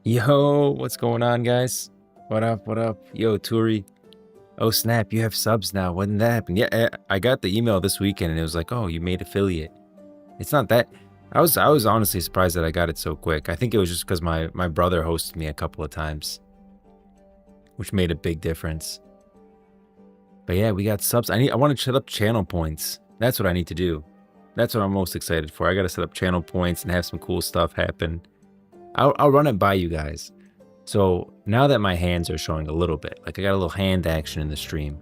Yo, what's going on, guys? What up? What up? Yo, Turi. Oh, snap, you have subs now. When did that happen? Yeah, I got the email this weekend and it was like, oh, you made affiliate. It's not that. I was honestly surprised that I got it so quick. I think it was just because my brother hosted me a couple of times, which made a big difference. But yeah, we got subs. I want to set up channel points. That's what I need to do. That's what I'm most excited for. I got to set up channel points and have some cool stuff happen. I'll run it by you guys. So now that my hands are showing a little bit, like I got a little hand action in the stream,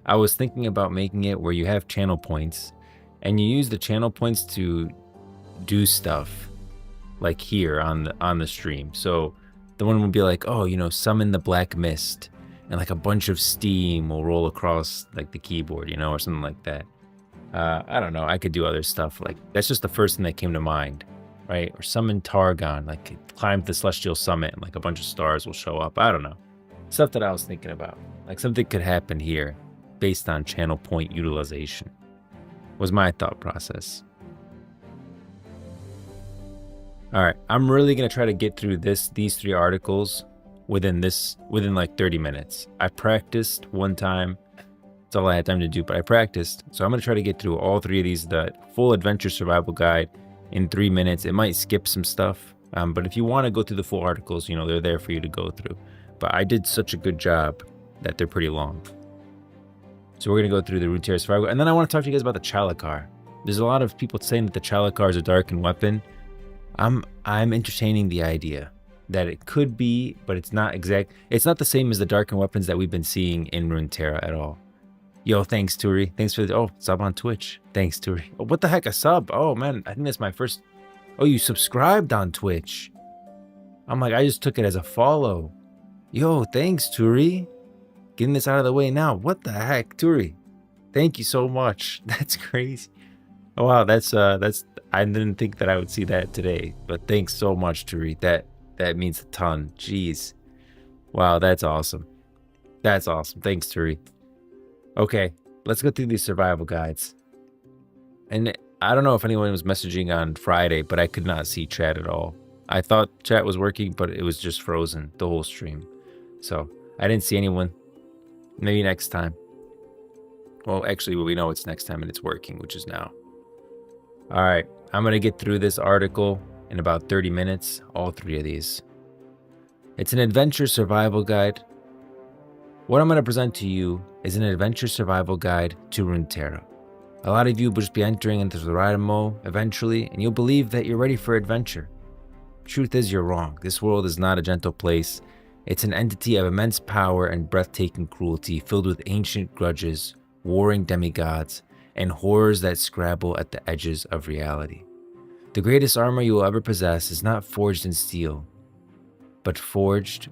I was thinking about making it where you have channel points and you use the channel points to do stuff like here on the stream. So the one would be like, oh, you know, summon the black mist, and like a bunch of steam will roll across like the keyboard, you know, or something like that. I don't know. I could do other stuff. Like that's just the first thing that came to mind. Right? Or summon Targon, like climb the Celestial Summit and like a bunch of stars will show up. I don't know. Stuff that I was thinking about. Like something could happen here based on channel point utilization was my thought process. All right, I'm really going to try to get through these 3 articles within like 30 minutes. I practiced one time. That's all I had time to do, but I practiced. So I'm going to try to get through all 3 of these, the full adventure survival guide, in 3 minutes. It might skip some stuff, but if you want to go through the full articles, you know, they're there for you to go through. But I did such a good job that they're pretty long. So we're going to go through the Runeterra survival, and then I want to talk to you guys about the Chalicar. There's a lot of people saying that the Chalicar is a Darkin weapon. I'm entertaining the idea that it could be, but it's not exact. It's not the same as the Darkin weapons that we've been seeing in Runeterra at all. Yo, thanks, Turi. Thanks for the sub on Twitch. Thanks, Turi. Oh, what the heck, a sub? Oh man, I think that's my first. Oh, you subscribed on Twitch. I'm like, I just took it as a follow. Yo, thanks, Turi. Getting this out of the way now. What the heck, Turi? Thank you so much. That's crazy. Oh wow, that's I didn't think that I would see that today, but thanks so much, Turi. That means a ton. Jeez. Wow, that's awesome. That's awesome. Thanks, Turi. Okay, let's go through these survival guides. And I don't know if anyone was messaging on Friday, but I could not see chat at all. I thought chat was working, but it was just frozen the whole stream. So I didn't see anyone. Maybe next time. Well, actually, we know it's next time and it's working, which is now. All right, I'm going to get through this article in about 30 minutes, all 3 of these. It's an adventure survival guide. What I'm going to present to you is an adventure survival guide to Runeterra. A lot of you will just be entering into the Riot MMO eventually, and you'll believe that you're ready for adventure. Truth is, you're wrong. This world is not a gentle place. It's an entity of immense power and breathtaking cruelty, filled with ancient grudges, warring demigods, and horrors that scrabble at the edges of reality. The greatest armor you will ever possess is not forged in steel, but forged.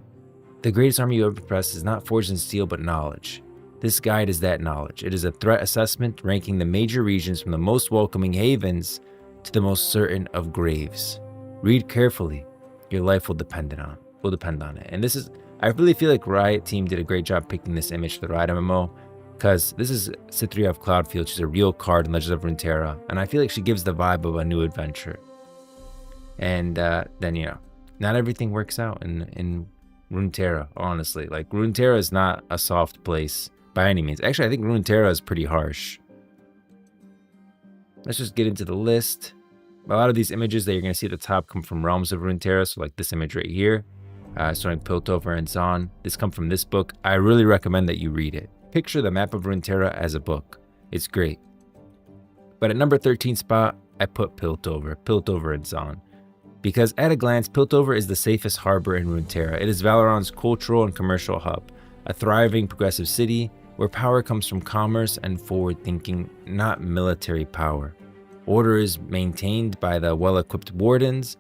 The greatest armor you ever possess is not forged in steel, but knowledge. This guide is that knowledge. It is a threat assessment ranking the major regions from the most welcoming havens to the most certain of graves. Read carefully. Your life will depend on it. And this is, I really feel like Riot team did a great job picking this image for the Riot MMO, because this is Cytherea of Cloudfield. She's a real card in Legends of Runeterra, and I feel like she gives the vibe of a new adventure. And then, you know, not everything works out in Runeterra, honestly. Like, Runeterra is not a soft place by any means. Actually, I think Runeterra is pretty harsh. Let's just get into the list. A lot of these images that you're going to see at the top come from Realms of Runeterra, so like this image right here, showing Piltover and Zon. This come from this book. I really recommend that you read it. Picture the map of Runeterra as a book. It's great. But at number 13 spot, I put Piltover and Zon. Because at a glance, Piltover is the safest harbor in Runeterra. It is Valoron's cultural and commercial hub, a thriving, progressive city where power comes from commerce and forward thinking, not military power. Order is maintained by the well-equipped wardens,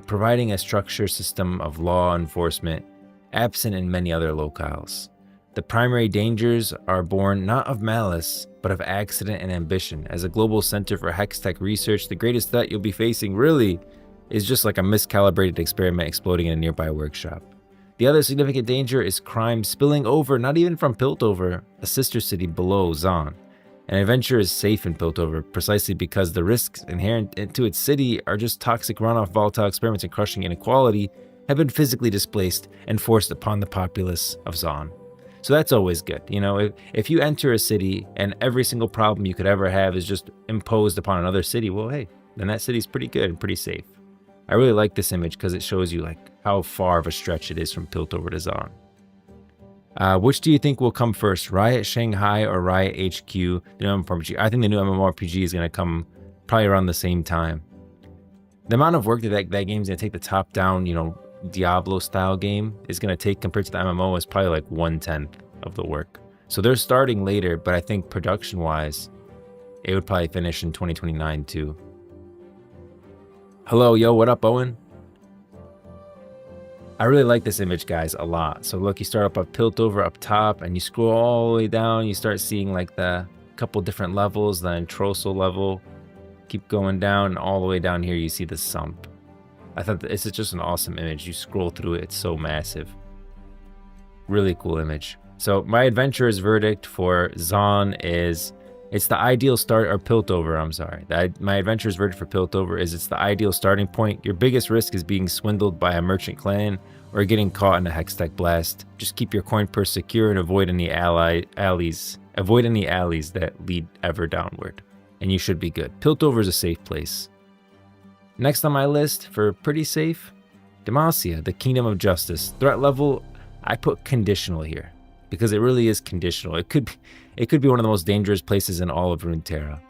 providing a structured system of law enforcement, absent in many other locales. The primary dangers are born not of malice, but of accident and ambition. As a global center for hextech research, the greatest threat you'll be facing really is just like a miscalibrated experiment exploding in a nearby workshop. The other significant danger is crime spilling over, not even from Piltover, a sister city below Zon. An adventure is safe in Piltover precisely because the risks inherent to its city are just toxic runoff, volatile experiments, and crushing inequality have been physically displaced and forced upon the populace of Zon. So that's always good. You know, if you enter a city and every single problem you could ever have is just imposed upon another city, well, hey, then that city's pretty good and pretty safe. I really like this image because it shows you like how far of a stretch it is from Piltover to Zon. Which do you think will come first, Riot Shanghai or Riot HQ? The new MMORPG. I think the new MMORPG is going to come probably around the same time. The amount of work that game is going to take, the top-down, you know, Diablo-style game is going to take compared to the MMO is probably like 1/10 of the work. So they're starting later, but I think production-wise, it would probably finish in 2029 too. Hello, yo, what up, Owen? I really like this image, guys, a lot. So look, you start up Piltover up top, and you scroll all the way down. You start seeing like the couple different levels, the Introso level. Keep going down, and all the way down here, you see the sump. I thought this is just an awesome image. You scroll through it, it's so massive. Really cool image. So my adventurer's verdict for Zon is it's the ideal start, or Piltover, I'm sorry. My adventurer's verdict for Piltover is it's the ideal starting point. Your biggest risk is being swindled by a merchant clan or getting caught in a hextech blast. Just keep your coin purse secure and avoid any alleys that lead ever downward. And you should be good. Piltover is a safe place. Next on my list for pretty safe, Demacia, the Kingdom of Justice. Threat level, I put conditional here because it really is conditional. It could be one of the most dangerous places in all of Runeterra.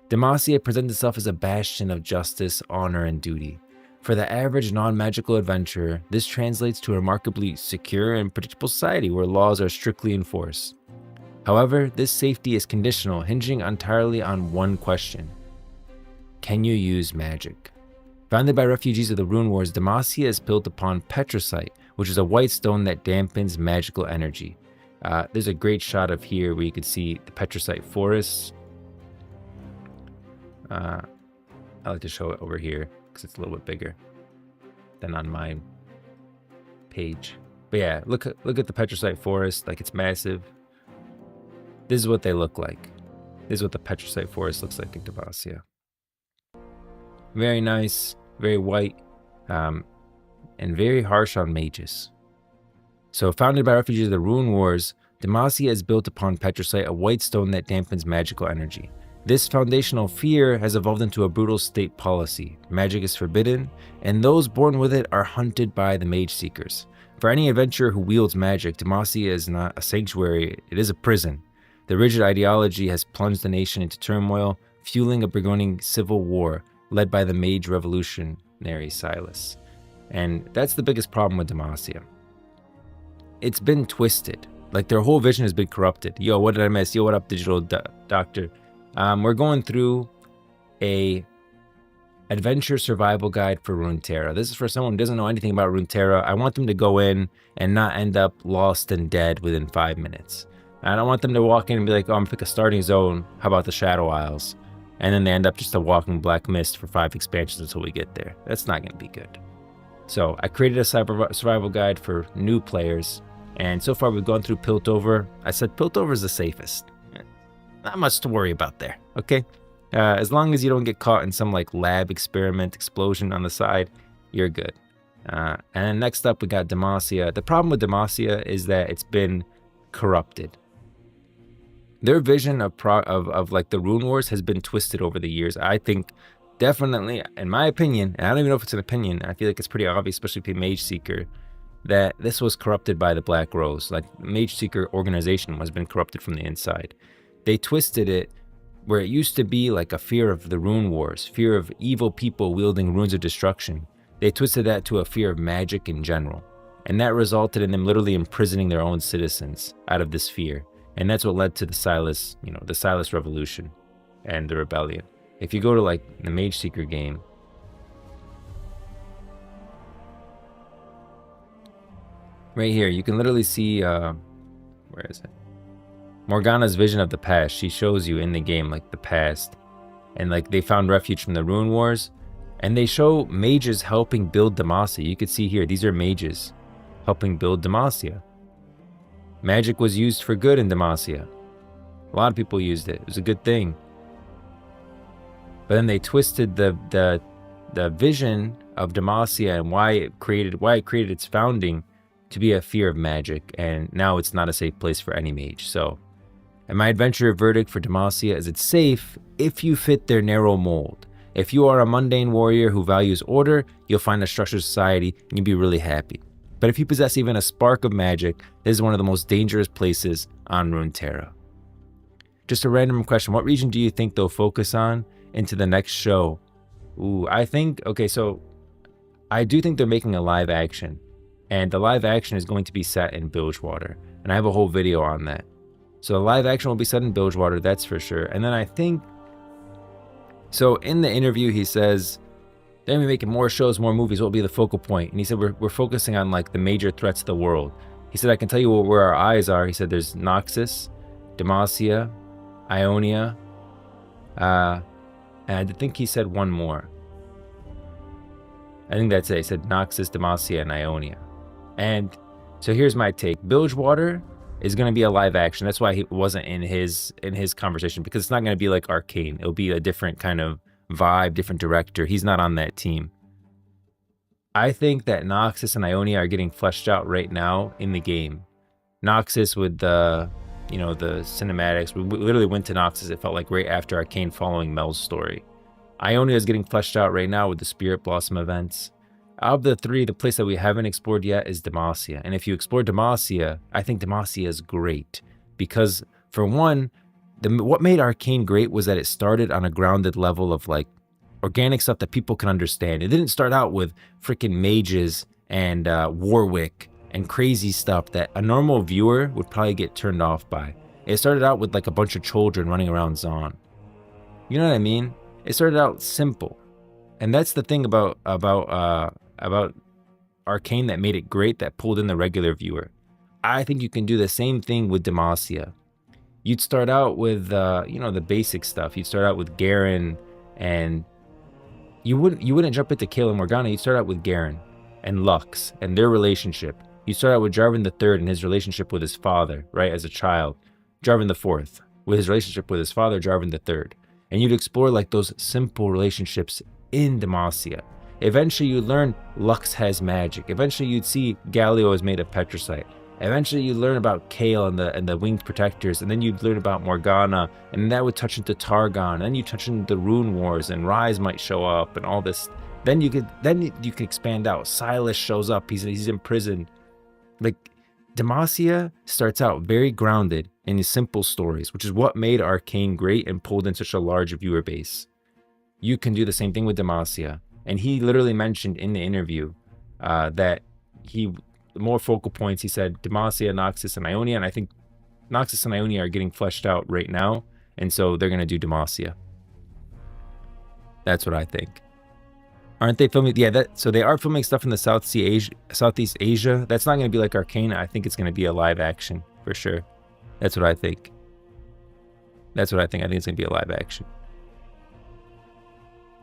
Demacia presents itself as a bastion of justice, honor, and duty. For the average non-magical adventurer, this translates to a remarkably secure and predictable society where laws are strictly enforced. However, this safety is conditional, hinging entirely on one question. Can you use magic? Founded by refugees of the Rune Wars, Demacia is built upon Petrocite, which is a white stone that dampens magical energy. There's a great shot of here where you can see the Petrocite forests. I like to show it over here because it's a little bit bigger than on my page. But yeah, look at the Petrocite forest, like it's massive. This is what they look like. This is what the Petrocite forest looks like in Demacia. Very nice, very white, and very harsh on mages. So founded by refugees of the Rune Wars, Demacia is built upon Petrocite, a white stone that dampens magical energy. This foundational fear has evolved into a brutal state policy. Magic is forbidden, and those born with it are hunted by the Mage Seekers. For any adventurer who wields magic, Demacia is not a sanctuary, it is a prison. The rigid ideology has plunged the nation into turmoil, fueling a burgeoning civil war led by the mage revolutionary Silas. And that's the biggest problem with Demacia. It's been twisted. Like their whole vision has been corrupted. Yo, what did I miss? Yo, what up, digital doctor? We're going through a adventure survival guide for Runeterra. This is for someone who doesn't know anything about Runeterra. I want them to go in and not end up lost and dead within 5 minutes. I don't want them to walk in and be like, oh, I'm gonna pick a starting zone. How about the Shadow Isles? And then they end up just a walking black mist for 5 expansions until we get there. That's not gonna be good. So I created a survival guide for new players. And so far we've gone through Piltover. I said Piltover is the safest. Not much to worry about there, okay? As long as you don't get caught in some like lab experiment explosion on the side, you're good. And then next up we got Demacia. The problem with Demacia is that it's been corrupted. Their vision of like the Rune Wars has been twisted over the years. I think definitely, in my opinion, and I don't even know if it's an opinion, I feel like it's pretty obvious, especially with the Mage Seeker, that this was corrupted by the Black Rose. Like the Mage Seeker organization has been corrupted from the inside. They twisted it where it used to be like a fear of the Rune Wars, fear of evil people wielding runes of destruction. They twisted that to a fear of magic in general. And that resulted in them literally imprisoning their own citizens out of this fear. And that's what led to the Silas, the Silas Revolution and the rebellion. If you go to like the Mage Seeker game, right here, you can literally see, where is it? Morgana's vision of the past. She shows you in the game like the past. And like they found refuge from the Rune Wars. And they show mages helping build Demacia. You could see here, these are mages helping build Demacia. Magic was used for good in Demacia. A lot of people used it. It was a good thing. But then they twisted the vision of Demacia and why it created its founding to be a fear of magic, and now it's not a safe place for any mage. So, and my adventure verdict for Demacia is it's safe if you fit their narrow mold. If you are a mundane warrior who values order, you'll find a structured society and you'll be really happy. But if you possess even a spark of magic, this is one of the most dangerous places on Runeterra. Just a random question, what region do you think they'll focus on into the next show? Ooh, I think, okay, so I do think they're making a live action. And the live action is going to be set in Bilgewater. And I have a whole video on that. So the live action will be set in Bilgewater, that's for sure. And then I think, so in the interview he says, they're going to be making more shows, more movies, what will be the focal point? And he said, we're focusing on like the major threats of the world. He said, I can tell you where our eyes are. He said, there's Noxus, Demacia, Ionia, and I think he said one more. I think that's it. He said Noxus, Demacia, and Ionia. And so here's my take. Bilgewater is going to be a live action. That's why he wasn't in his conversation, because it's not going to be like Arcane. It'll be a different kind of vibe, different director. He's not on that team. I think that Noxus and Ionia are getting fleshed out right now in the game. Noxus with the, you know, the cinematics. We literally went to Noxus, it felt like, right after Arcane following Mel's story. Ionia is getting fleshed out right now with the Spirit Blossom events. Out of the three, the place that we haven't explored yet is Demacia. And if you explore Demacia, I think Demacia is great. Because, for one, what made Arcane great was that it started on a grounded level of, like, organic stuff that people can understand. It didn't start out with freaking mages and Warwick and crazy stuff that a normal viewer would probably get turned off by. It started out with, like, a bunch of children running around Zon. You know what I mean? It started out simple. And that's the thing about Arcane that made it great, that pulled in the regular viewer. I think you can do the same thing with Demacia. You'd start out with you know, the basic stuff. You'd start out with Garen, and you wouldn't jump into Kayla Morgana. You'd start out with Garen and Lux and their relationship. You start out with Jarvan III and his relationship with his father, right, as a child. Jarvan IV with his relationship with his father, Jarvan III. And you'd explore like those simple relationships in Demacia. Eventually you'd learn Lux has magic. Eventually you'd see Galio is made of Petricite. Eventually you'd learn about Kale and the Winged Protectors, and then you'd learn about Morgana, and that would touch into Targon, and then you touch into the Rune Wars, and Ryze might show up, and all this. Then you could expand out. Silas shows up, he's in prison. Like, Demacia starts out very grounded in his simple stories, which is what made Arcane great and pulled in such a large viewer base. You can do the same thing with Demacia. And he literally mentioned in the interview that more focal points, he said Demacia, Noxus, and Ionia. And I think Noxus and Ionia are getting fleshed out right now. And so they're going to do Demacia. That's what I think. Aren't they filming? Yeah, so they are filming stuff in the Southeast Asia. That's not going to be like Arcane. I think it's going to be a live action for sure. That's what I think. I think it's going to be a live action.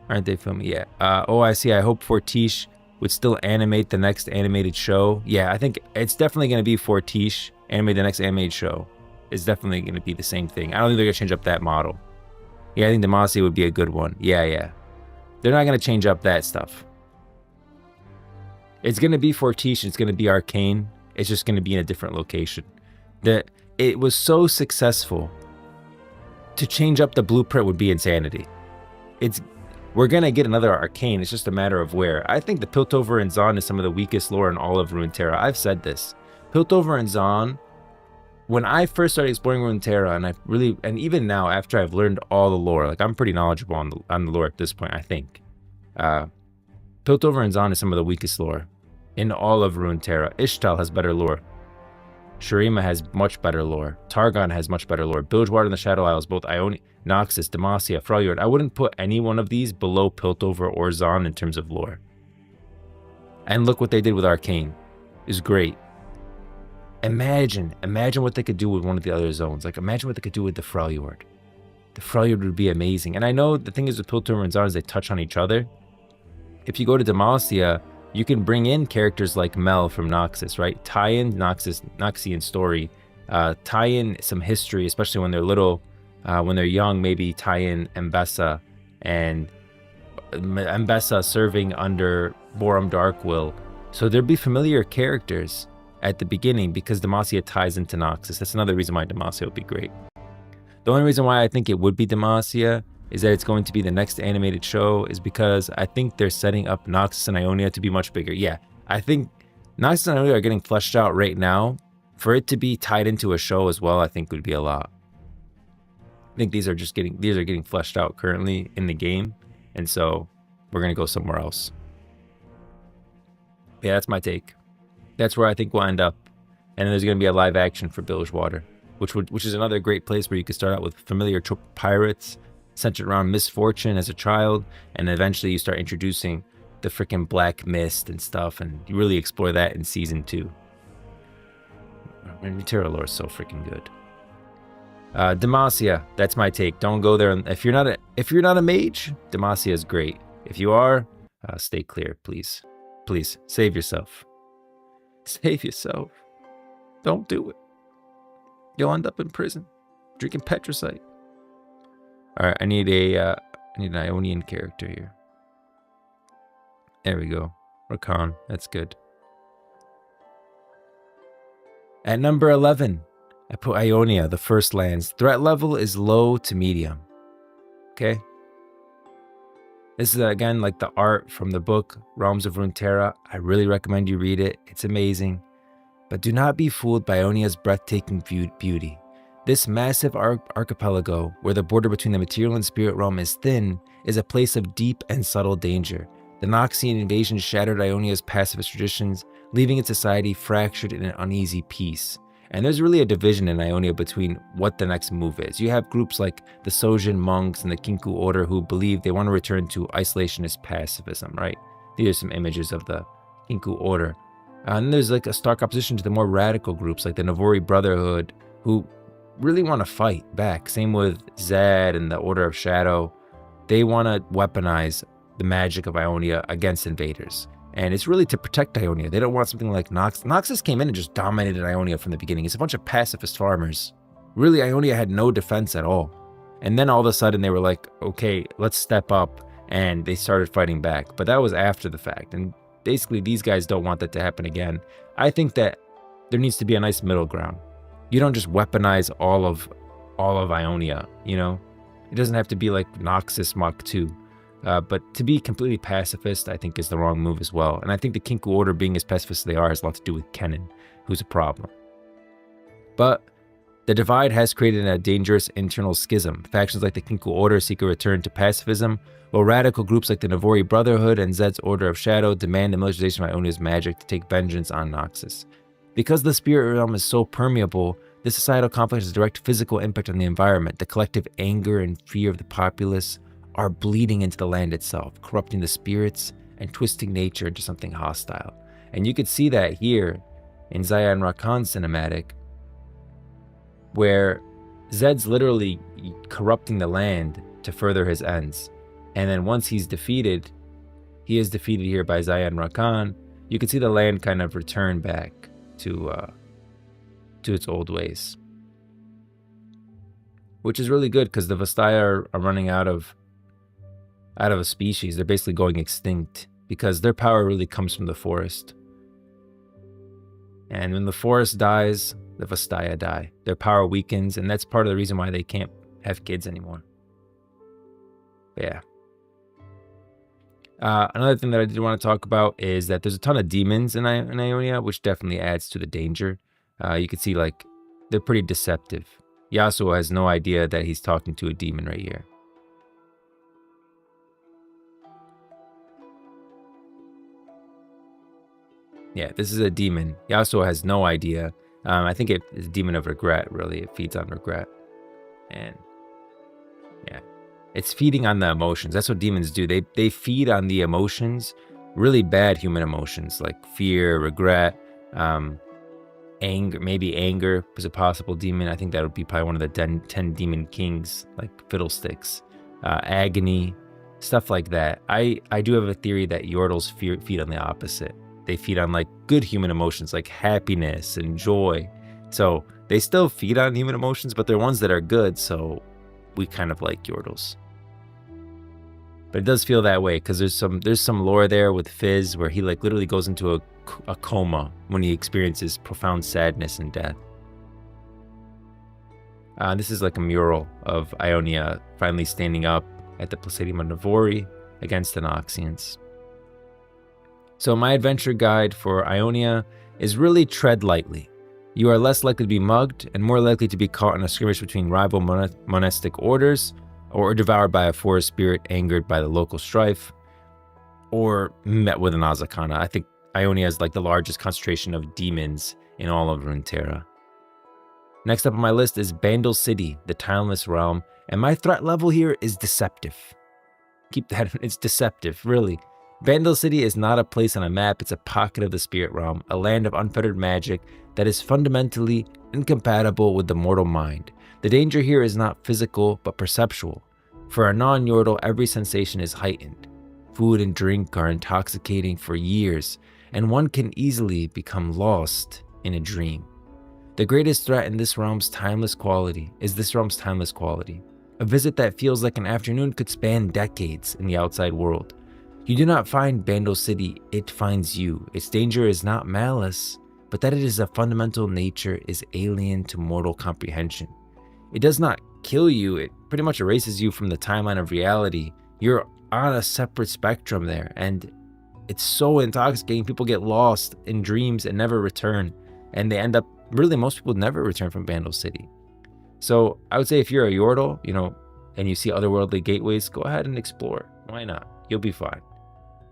Aren't they filming? Yeah. Oh, I see. I hope Fortiche would still animate the next animated show. Yeah, I think it's definitely going to be Fortiche animate the next animated show. It's definitely going to be the same thing. I don't think they're going to change up that model. Yeah, I think Demacia would be a good one. Yeah. They're not going to change up that stuff. It's going to be Fortiche. It's going to be Arcane. It's just going to be in a different location. It was so successful. To change up the blueprint would be insanity. We're going to get another Arcane. It's just a matter of where. I think the Piltover and Zon is some of the weakest lore in all of Runeterra. I've said this. Piltover and Zon, when I first started exploring Runeterra, and even now after I've learned all the lore, like I'm pretty knowledgeable on the lore at this point, I think. Piltover and Zon is some of the weakest lore in all of Runeterra. Ishtal has better lore. Shurima has much better lore. Targon has much better lore. Bilgewater and the Shadow Isles, both Ionia, Noxus, Demacia, Freljord. I wouldn't put any one of these below Piltover or Zon in terms of lore. And look what they did with Arcane. It's great. Imagine what they could do with one of the other zones. Like, imagine what they could do with the Freljord. The Freljord would be amazing. And I know the thing is with Piltover and Zon is they touch on each other. If you go to Demacia, you can bring in characters like Mel from Noxus, right? Tie in Noxian story, tie in some history, especially when they're little, when they're young. Maybe tie in Mbessa and Mbessa serving under Borum Darkwill. So there'd be familiar characters at the beginning because Demacia ties into Noxus. That's another reason why Demacia would be great. The only reason why I think it would be Demacia is that it's going to be the next animated show is because I think they're setting up Noxus and Ionia to be much bigger. Yeah, I think Noxus and Ionia are getting fleshed out right now. For it to be tied into a show as well, I think would be a lot. I think these are getting fleshed out currently in the game, and so we're gonna go somewhere else. Yeah, that's my take. That's where I think we'll end up. And then there's gonna be a live action for Bilgewater, which is another great place where you could start out with familiar trope pirates centered around misfortune as a child, and eventually you start introducing the freaking Black Mist and stuff, and you really explore that in season 2. Runeterra lore is so freaking good. Demacia, that's my take. Don't go there. If you're not a mage, Demacia is great. If you are, stay clear, please. Please save yourself. Save yourself. Don't do it. You'll end up in prison, drinking petricite. All right, I need an Ionian character here. There we go. Rakan, that's good. At number 11, I put Ionia, the first lands. Threat level is low to medium. Okay. This is, again, like the art from the book, Realms of Runeterra. I really recommend you read it. It's amazing. But do not be fooled by Ionia's breathtaking beauty. This massive archipelago, where the border between the material and spirit realm is thin, is a place of deep and subtle danger. The Noxian invasion shattered Ionia's pacifist traditions, leaving its society fractured in an uneasy peace. And there's really a division in Ionia between what the next move is. You have groups like the Sojin monks and the Kinku Order who believe they want to return to isolationist pacifism, right? These are some images of the Kinku Order. And there's like a stark opposition to the more radical groups like the Navori Brotherhood, who really want to fight back. Same with Zed and the Order of Shadow. They want to weaponize the magic of Ionia against invaders. And it's really to protect Ionia. They don't want something like Noxus. Noxus came in and just dominated Ionia from the beginning. It's a bunch of pacifist farmers. Really, Ionia had no defense at all. And then all of a sudden they were like, okay, let's step up. And they started fighting back. But that was after the fact. And basically these guys don't want that to happen again. I think that there needs to be a nice middle ground. You don't just weaponize all of Ionia, you know? It doesn't have to be like Noxus Mach 2. But to be completely pacifist, I think, is the wrong move as well. And I think the Kinku Order being as pacifist as they are has a lot to do with Kennen, who's a problem. But the divide has created a dangerous internal schism. Factions like the Kinku Order seek a return to pacifism, while radical groups like the Navori Brotherhood and Zed's Order of Shadow demand the militarization of Ionia's magic to take vengeance on Noxus. Because the spirit realm is so permeable, this societal conflict has a direct physical impact on the environment. The collective anger and fear of the populace are bleeding into the land itself, corrupting the spirits and twisting nature into something hostile. And you could see that here in Zayan Rakan's cinematic, where Zed's literally corrupting the land to further his ends. And then once he's defeated, he is defeated here by Zayan Rakan, you can see the land kind of return back to its old ways. Which is really good because the Vastaya are running out of a species. They're basically going extinct because their power really comes from the forest. And when the forest dies, the Vastaya die. Their power weakens, and that's part of the reason why they can't have kids anymore. But yeah. Another thing that I did want to talk about is that there's a ton of demons in Ionia, which definitely adds to the danger. You can see, like, they're pretty deceptive. Yasuo has no idea that he's talking to a demon right here. Yeah, this is a demon. Yasuo has no idea. I think it is a demon of regret, really. It feeds on regret. And yeah, it's feeding on the emotions. That's what demons do. They feed on the emotions, really bad human emotions like fear, regret, anger. Maybe anger is a possible demon. I think that would be probably one of the 10 demon kings, like Fiddlesticks. Agony, stuff like that. I do have a theory that Yordles feed on the opposite. They feed on like good human emotions like happiness and joy. So they still feed on human emotions, but they're ones that are good, so we kind of like Yordles. But it does feel that way because there's some lore there with Fizz where he like literally goes into a coma when he experiences profound sadness and death. This is like a mural of Ionia finally standing up at the Placidium of Navori against the Noxians. So my adventure guide for Ionia is really tread lightly. You are less likely to be mugged and more likely to be caught in a skirmish between rival monastic orders, or devoured by a forest spirit angered by the local strife, or met with an Azakana. I think Ionia is like the largest concentration of demons in all of Runeterra. Next up on my list is Bandle City, the Timeless Realm, and my threat level here is deceptive. Keep that, it's deceptive, really. Bandle City is not a place on a map, it's a pocket of the spirit realm, a land of unfettered magic that is fundamentally incompatible with the mortal mind. The danger here is not physical, but perceptual. For a non-Yordle, every sensation is heightened. Food and drink are intoxicating for years, and one can easily become lost in a dream. The greatest threat in this realm's timeless quality is this realm's timeless quality. A visit that feels like an afternoon could span decades in the outside world. You do not find Bandle City, it finds you. Its danger is not malice, but that it is a fundamental nature is alien to mortal comprehension. It does not kill you, it pretty much erases you from the timeline of reality. You're on a separate spectrum there, and it's so intoxicating. People get lost in dreams and never return, and they end up, really most people never return from Bandle City. So I would say if you're a Yordle, and you see otherworldly gateways, go ahead and explore. Why not? You'll be fine.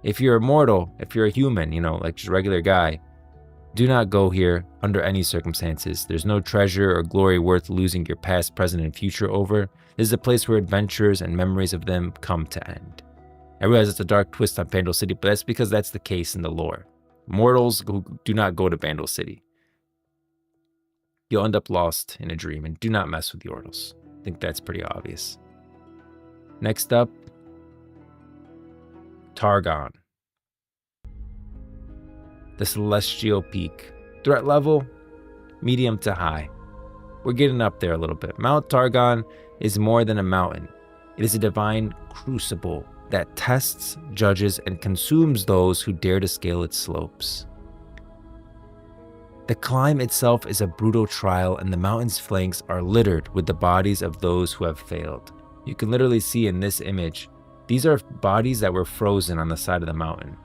If you're a mortal, if you're a human, like just a regular guy, do not go here under any circumstances. There's no treasure or glory worth losing your past, present, and future over. This is a place where adventures and memories of them come to end. I realize it's a dark twist on Bandle City, but that's because that's the case in the lore. Mortals do not go to Bandle City. You'll end up lost in a dream, and do not mess with Yordles. I think that's pretty obvious. Next up, Targon. The Celestial Peak. Threat level, medium to high. We're getting up there a little bit. Mount Targon is more than a mountain. It is a divine crucible that tests, judges, and consumes those who dare to scale its slopes. The climb itself is a brutal trial, and the mountain's flanks are littered with the bodies of those who have failed. You can literally see in this image, these are bodies that were frozen on the side of the mountain.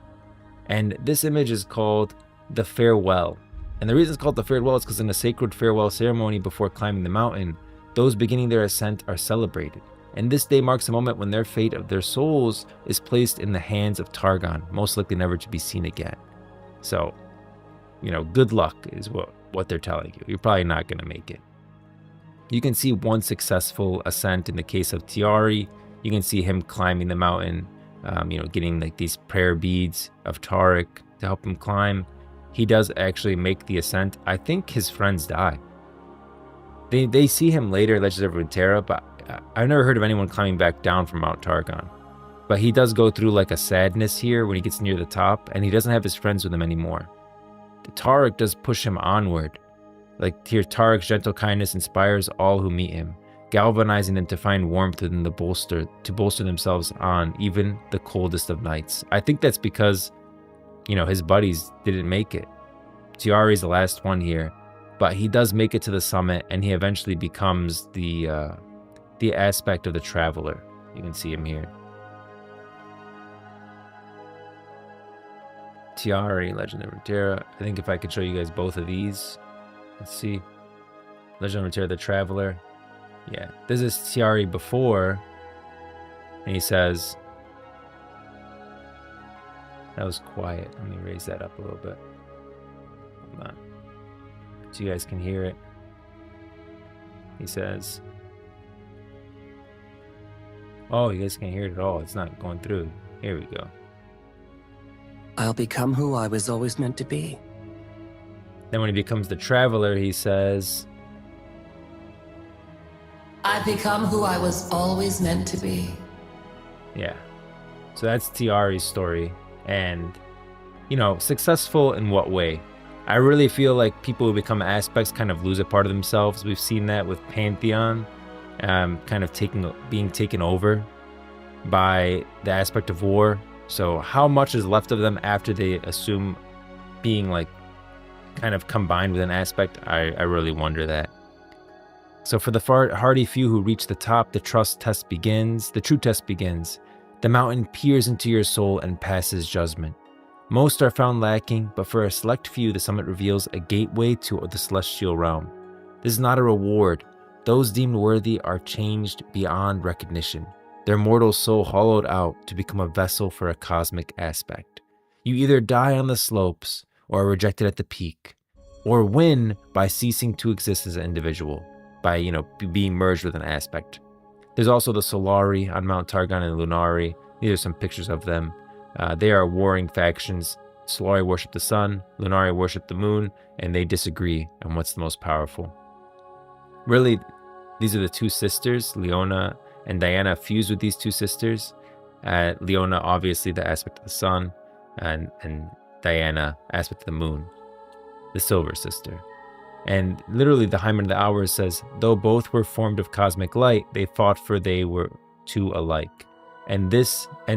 And this image is called the Farewell. And the reason it's called the Farewell is because in a sacred farewell ceremony before climbing the mountain, those beginning their ascent are celebrated. And this day marks a moment when their fate of their souls is placed in the hands of Targon, most likely never to be seen again. So, good luck is what they're telling you. You're probably not going to make it. You can see one successful ascent in the case of Tiari. You can see him climbing the mountain, getting like these prayer beads of Tariq to help him climb. He does actually make the ascent. I think his friends die. They see him later, Legends of Runeterra, but I've never heard of anyone climbing back down from Mount Targon. But he does go through like a sadness here when he gets near the top, and he doesn't have his friends with him anymore. Tariq does push him onward. Like here, Tariq's gentle kindness inspires all who meet him, galvanizing them to find warmth within to bolster themselves on even the coldest of nights. I think that's because, his buddies didn't make it. Tiari's the last one here, but he does make it to the summit, and he eventually becomes the aspect of the traveler. You can see him here. Tiari, Legend of Runeterra. I think if I could show you guys both of these. Let's see. Legend of Runeterra, the Traveler. Yeah, this is Tiari before. And he says... That was quiet. Let me raise that up a little bit. Hold on. So you guys can hear it. He says... Oh, you guys can't hear it at all. It's not going through. Here we go. I'll become who I was always meant to be. Then when he becomes the Traveler, he says... I become who I was always meant to be. Yeah. So that's Tiari's story. And, you know, successful in what way? I really feel like people who become aspects kind of lose a part of themselves. We've seen that with Pantheon kind of being taken over by the aspect of war. So how much is left of them after they assume being like kind of combined with an aspect? I really wonder that. So for the hardy few who reach the top, the true test begins. The mountain peers into your soul and passes judgment. Most are found lacking, but for a select few, the summit reveals a gateway to the celestial realm. This is not a reward. Those deemed worthy are changed beyond recognition, their mortal soul hollowed out to become a vessel for a cosmic aspect. You either die on the slopes or are rejected at the peak, or win by ceasing to exist as an individual, by, you know, being merged with an aspect. There's also the Solari on Mount Targon and Lunari. These are some pictures of them. They are warring factions. Solari worship the sun, Lunari worship the moon, and they disagree on what's the most powerful. Really, these are the two sisters, Leona and Diana, fused with these two sisters. Leona, obviously, the aspect of the sun, and Diana, aspect of the moon, the silver sister. And literally, the Hymen of the Hours says, though both were formed of cosmic light, they fought for they were two alike. And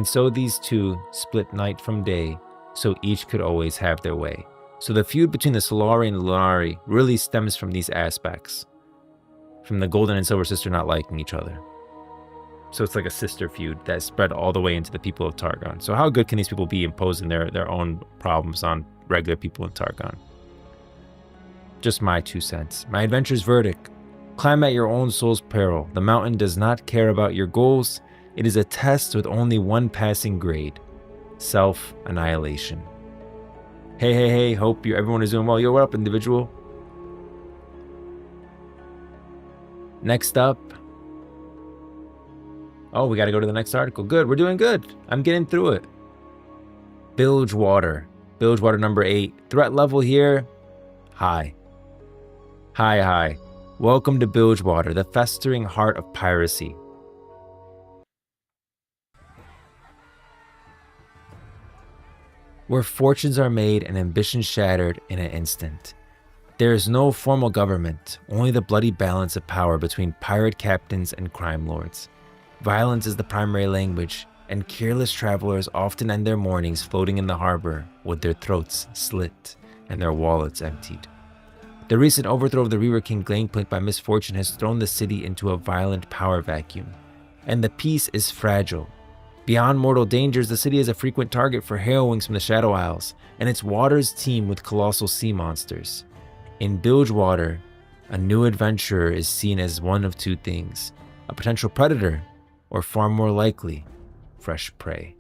so these two split night from day, so each could always have their way. So the feud between the Solari and the Lunari really stems from these aspects, from the golden and silver sister not liking each other. So it's like a sister feud that spread all the way into the people of Targon. So how good can these people be imposing their own problems on regular people in Targon? Just my 2 cents. My adventure's verdict. Climb at your own soul's peril. The mountain does not care about your goals. It is a test with only one passing grade. Self-annihilation. Hey, hope everyone is doing well. Yo, what up, individual? Next up. Oh, we got to go to the next article. Good, we're doing good. I'm getting through it. Bilgewater. Bilgewater number 8. Threat level here, high. Hi. Welcome to Bilgewater, the festering heart of piracy. Where fortunes are made and ambitions shattered in an instant. There is no formal government, only the bloody balance of power between pirate captains and crime lords. Violence is the primary language, and careless travelers often end their mornings floating in the harbor with their throats slit and their wallets emptied. The recent overthrow of the Reaver King Gangplank by misfortune has thrown the city into a violent power vacuum, and the peace is fragile. Beyond mortal dangers, the city is a frequent target for harrowings from the Shadow Isles, and its waters teem with colossal sea monsters. In Bilgewater, a new adventurer is seen as one of two things: a potential predator, or far more likely, fresh prey.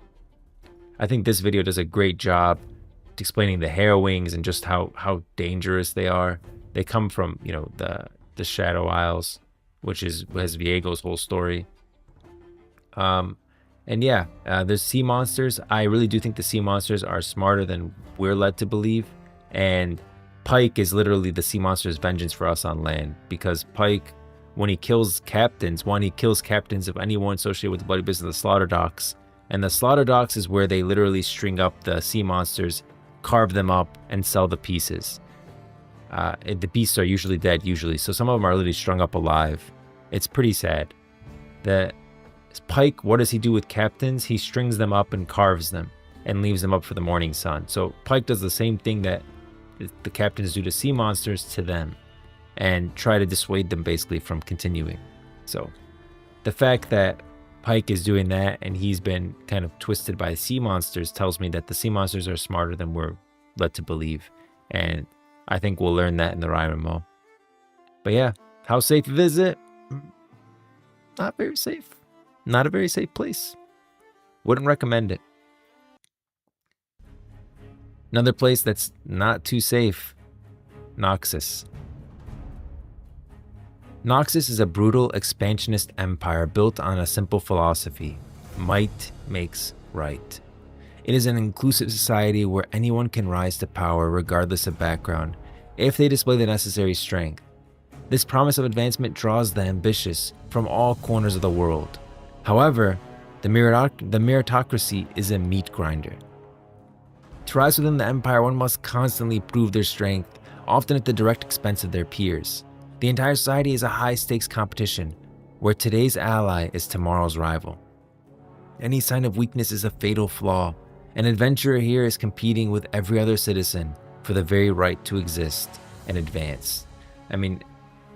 I think this video does a great job explaining the harrowings and just how dangerous they are. They come from, you know, the Shadow Isles, which is Viego's whole story. And yeah, there's sea monsters. I really do think the sea monsters are smarter than we're led to believe. And Pike is literally the sea monster's vengeance for us on land, because Pike, when he kills captains, he kills captains of anyone associated with the bloody business of the slaughter docks. And the slaughter docks is where they literally string up the sea monsters, carve them up, and sell the pieces. The beasts are usually dead, so some of them are literally strung up alive. It's pretty sad. Pike, what does he do with captains? He strings them up and carves them and leaves them up for the morning sun. So Pike does the same thing that the captains do to sea monsters to them, and try to dissuade them basically from continuing. So the fact that Pike is doing that and he's been kind of twisted by sea monsters tells me that the sea monsters are smarter than we're led to believe. And I think we'll learn that in the RMMO. But yeah, how safe is it? Not very safe. Not a very safe place. Wouldn't recommend it. Another place that's not too safe, Noxus. Noxus is a brutal expansionist empire built on a simple philosophy: might makes right. It is an inclusive society where anyone can rise to power regardless of background, if they display the necessary strength. This promise of advancement draws the ambitious from all corners of the world. However, The meritocracy is a meat grinder. To rise within the empire, one must constantly prove their strength, often at the direct expense of their peers. The entire society is a high-stakes competition, where today's ally is tomorrow's rival. Any sign of weakness is a fatal flaw. An adventurer here is competing with every other citizen for the very right to exist and advance. I mean,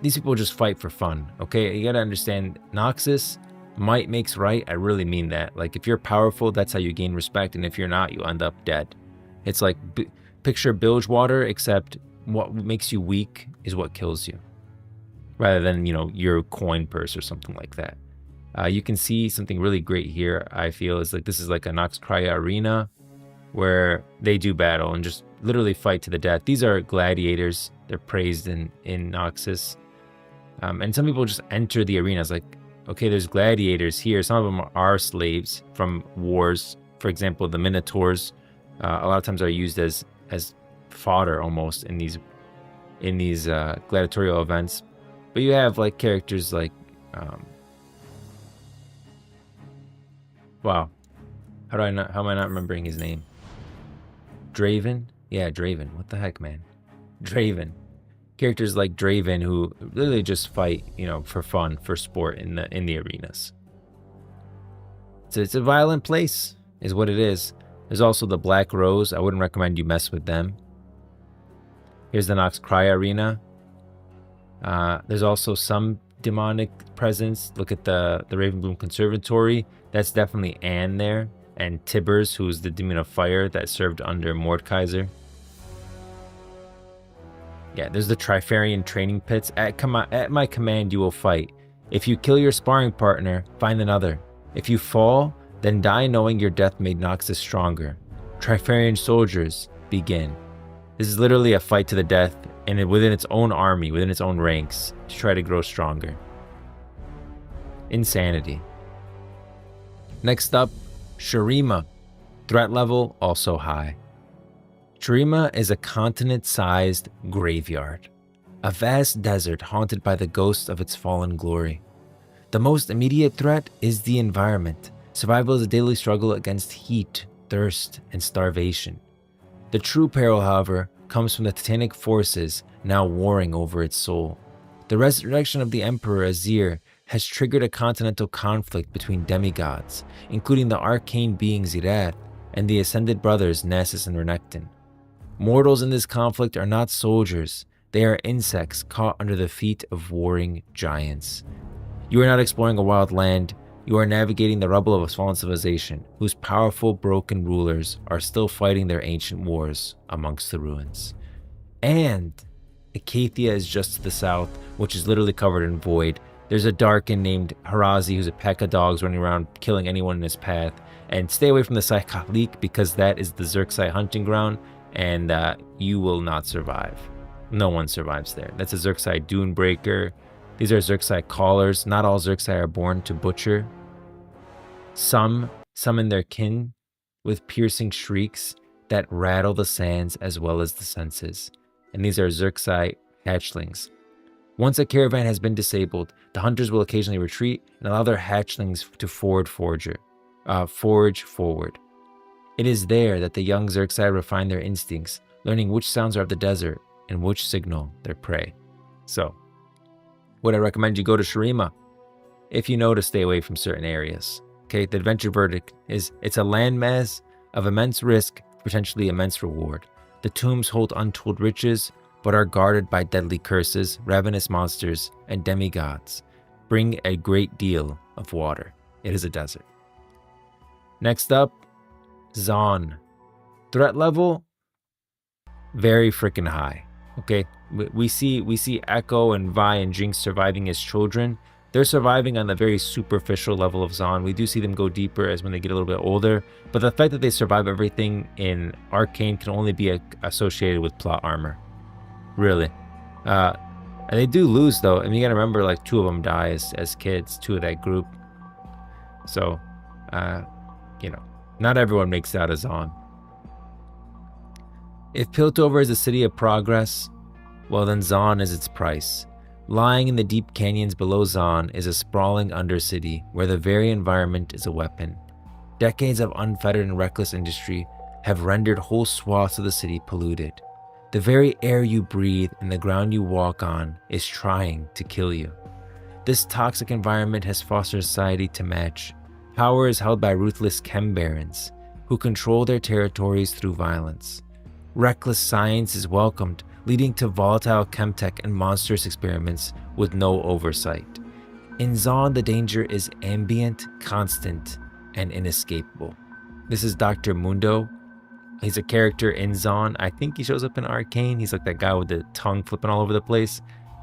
these people just fight for fun, okay? You gotta understand, Noxus, might makes right. I really mean that. Like, if you're powerful, that's how you gain respect, and if you're not, you end up dead. It's like, picture Bilgewater, except what makes you weak is what kills you, rather than, you know, your coin purse or something like that. You can see something really great here, I feel, is like this is like a Nox Crya arena where they do battle and just literally fight to the death. These are gladiators. They're praised in Noxus. And some people just enter the arenas like, okay, there's gladiators here. Some of them are slaves from wars. For example, the Minotaurs a lot of times are used as fodder almost in these gladiatorial events. But you have like characters like wow, how am I not remembering his name? Draven? Yeah, Draven. What the heck, man? Draven. Characters like Draven who literally just fight, you know, for fun, for sport in the arenas. So it's a violent place, is what it is. There's also the Black Rose. I wouldn't recommend you mess with them. Here's the Nox Crya arena. There's also some demonic presence. Look at the Ravenbloom Conservatory. That's definitely Anne there. And Tibbers, who's the demon of fire that served under Mordekaiser. Yeah, there's the Trifarian training pits. At my command, you will fight. If you kill your sparring partner, find another. If you fall, then die knowing your death made Noxus stronger. Trifarian soldiers, begin. This is literally a fight to the death, and within its own army, within its own ranks, to try to grow stronger. Insanity. Next up, Shurima. Threat level also high. Shurima is a continent-sized graveyard, a vast desert haunted by the ghosts of its fallen glory. The most immediate threat is the environment. Survival is a daily struggle against heat, thirst, and starvation. The true peril, however, comes from the titanic forces now warring over its soul. The resurrection of the Emperor Azir has triggered a continental conflict between demigods, including the arcane being Zirath and the ascended brothers Nasus and Renekton. Mortals in this conflict are not soldiers, they are insects caught under the feet of warring giants. You are not exploring a wild land, you are navigating the rubble of a fallen civilization, whose powerful broken rulers are still fighting their ancient wars amongst the ruins. And Acathia is just to the south, which is literally covered in void. There's a Darkin named Harazi who's a pack of dogs running around killing anyone in his path. And stay away from the Chalicar because that is the Xerxai hunting ground, and you will not survive. No one survives there. That's a Xerxai Dunebreaker. These are Xerxai callers. Not all Xerxai are born to butcher. Some summon their kin with piercing shrieks that rattle the sands as well as the senses. And these are Xerxai hatchlings. Once a caravan has been disabled, the hunters will occasionally retreat and allow their hatchlings to forge forward. It is there that the young Xerxai refine their instincts, learning which sounds are of the desert and which signal their prey. So, would I recommend you go to Shurima if you know to stay away from certain areas? Okay, the adventure verdict is it's a landmass of immense risk, potentially immense reward. The tombs hold untold riches, but are guarded by deadly curses, ravenous monsters, and demigods. Bring a great deal of water. It is a desert. Next up, Zaun. Threat level, very freaking high. Okay, we see Echo and Vi and Jinx surviving as children. They're surviving on the very superficial level of Zaun. We do see them go deeper as when they get a little bit older, but the fact that they survive everything in Arcane can only be associated with plot armor. Really. And they do lose though. I mean, you gotta remember, like, 2 of them die as kids, 2 of that group. So, you know, not everyone makes it out of Zaun. If Piltover is a city of progress, well then Zaun is its price. Lying in the deep canyons below Zon is a sprawling undercity where the very environment is a weapon. Decades of unfettered and reckless industry have rendered whole swaths of the city polluted. The very air you breathe and the ground you walk on is trying to kill you. This toxic environment has fostered society to match. Power is held by ruthless chem barons, who control their territories through violence. Reckless science is welcomed, leading to volatile chemtech and monstrous experiments with no oversight. In Zon, the danger is ambient, constant, and inescapable. This is Dr. Mundo. He's a character in Zon. I think he shows up in Arcane. He's like that guy with the tongue flipping all over the place.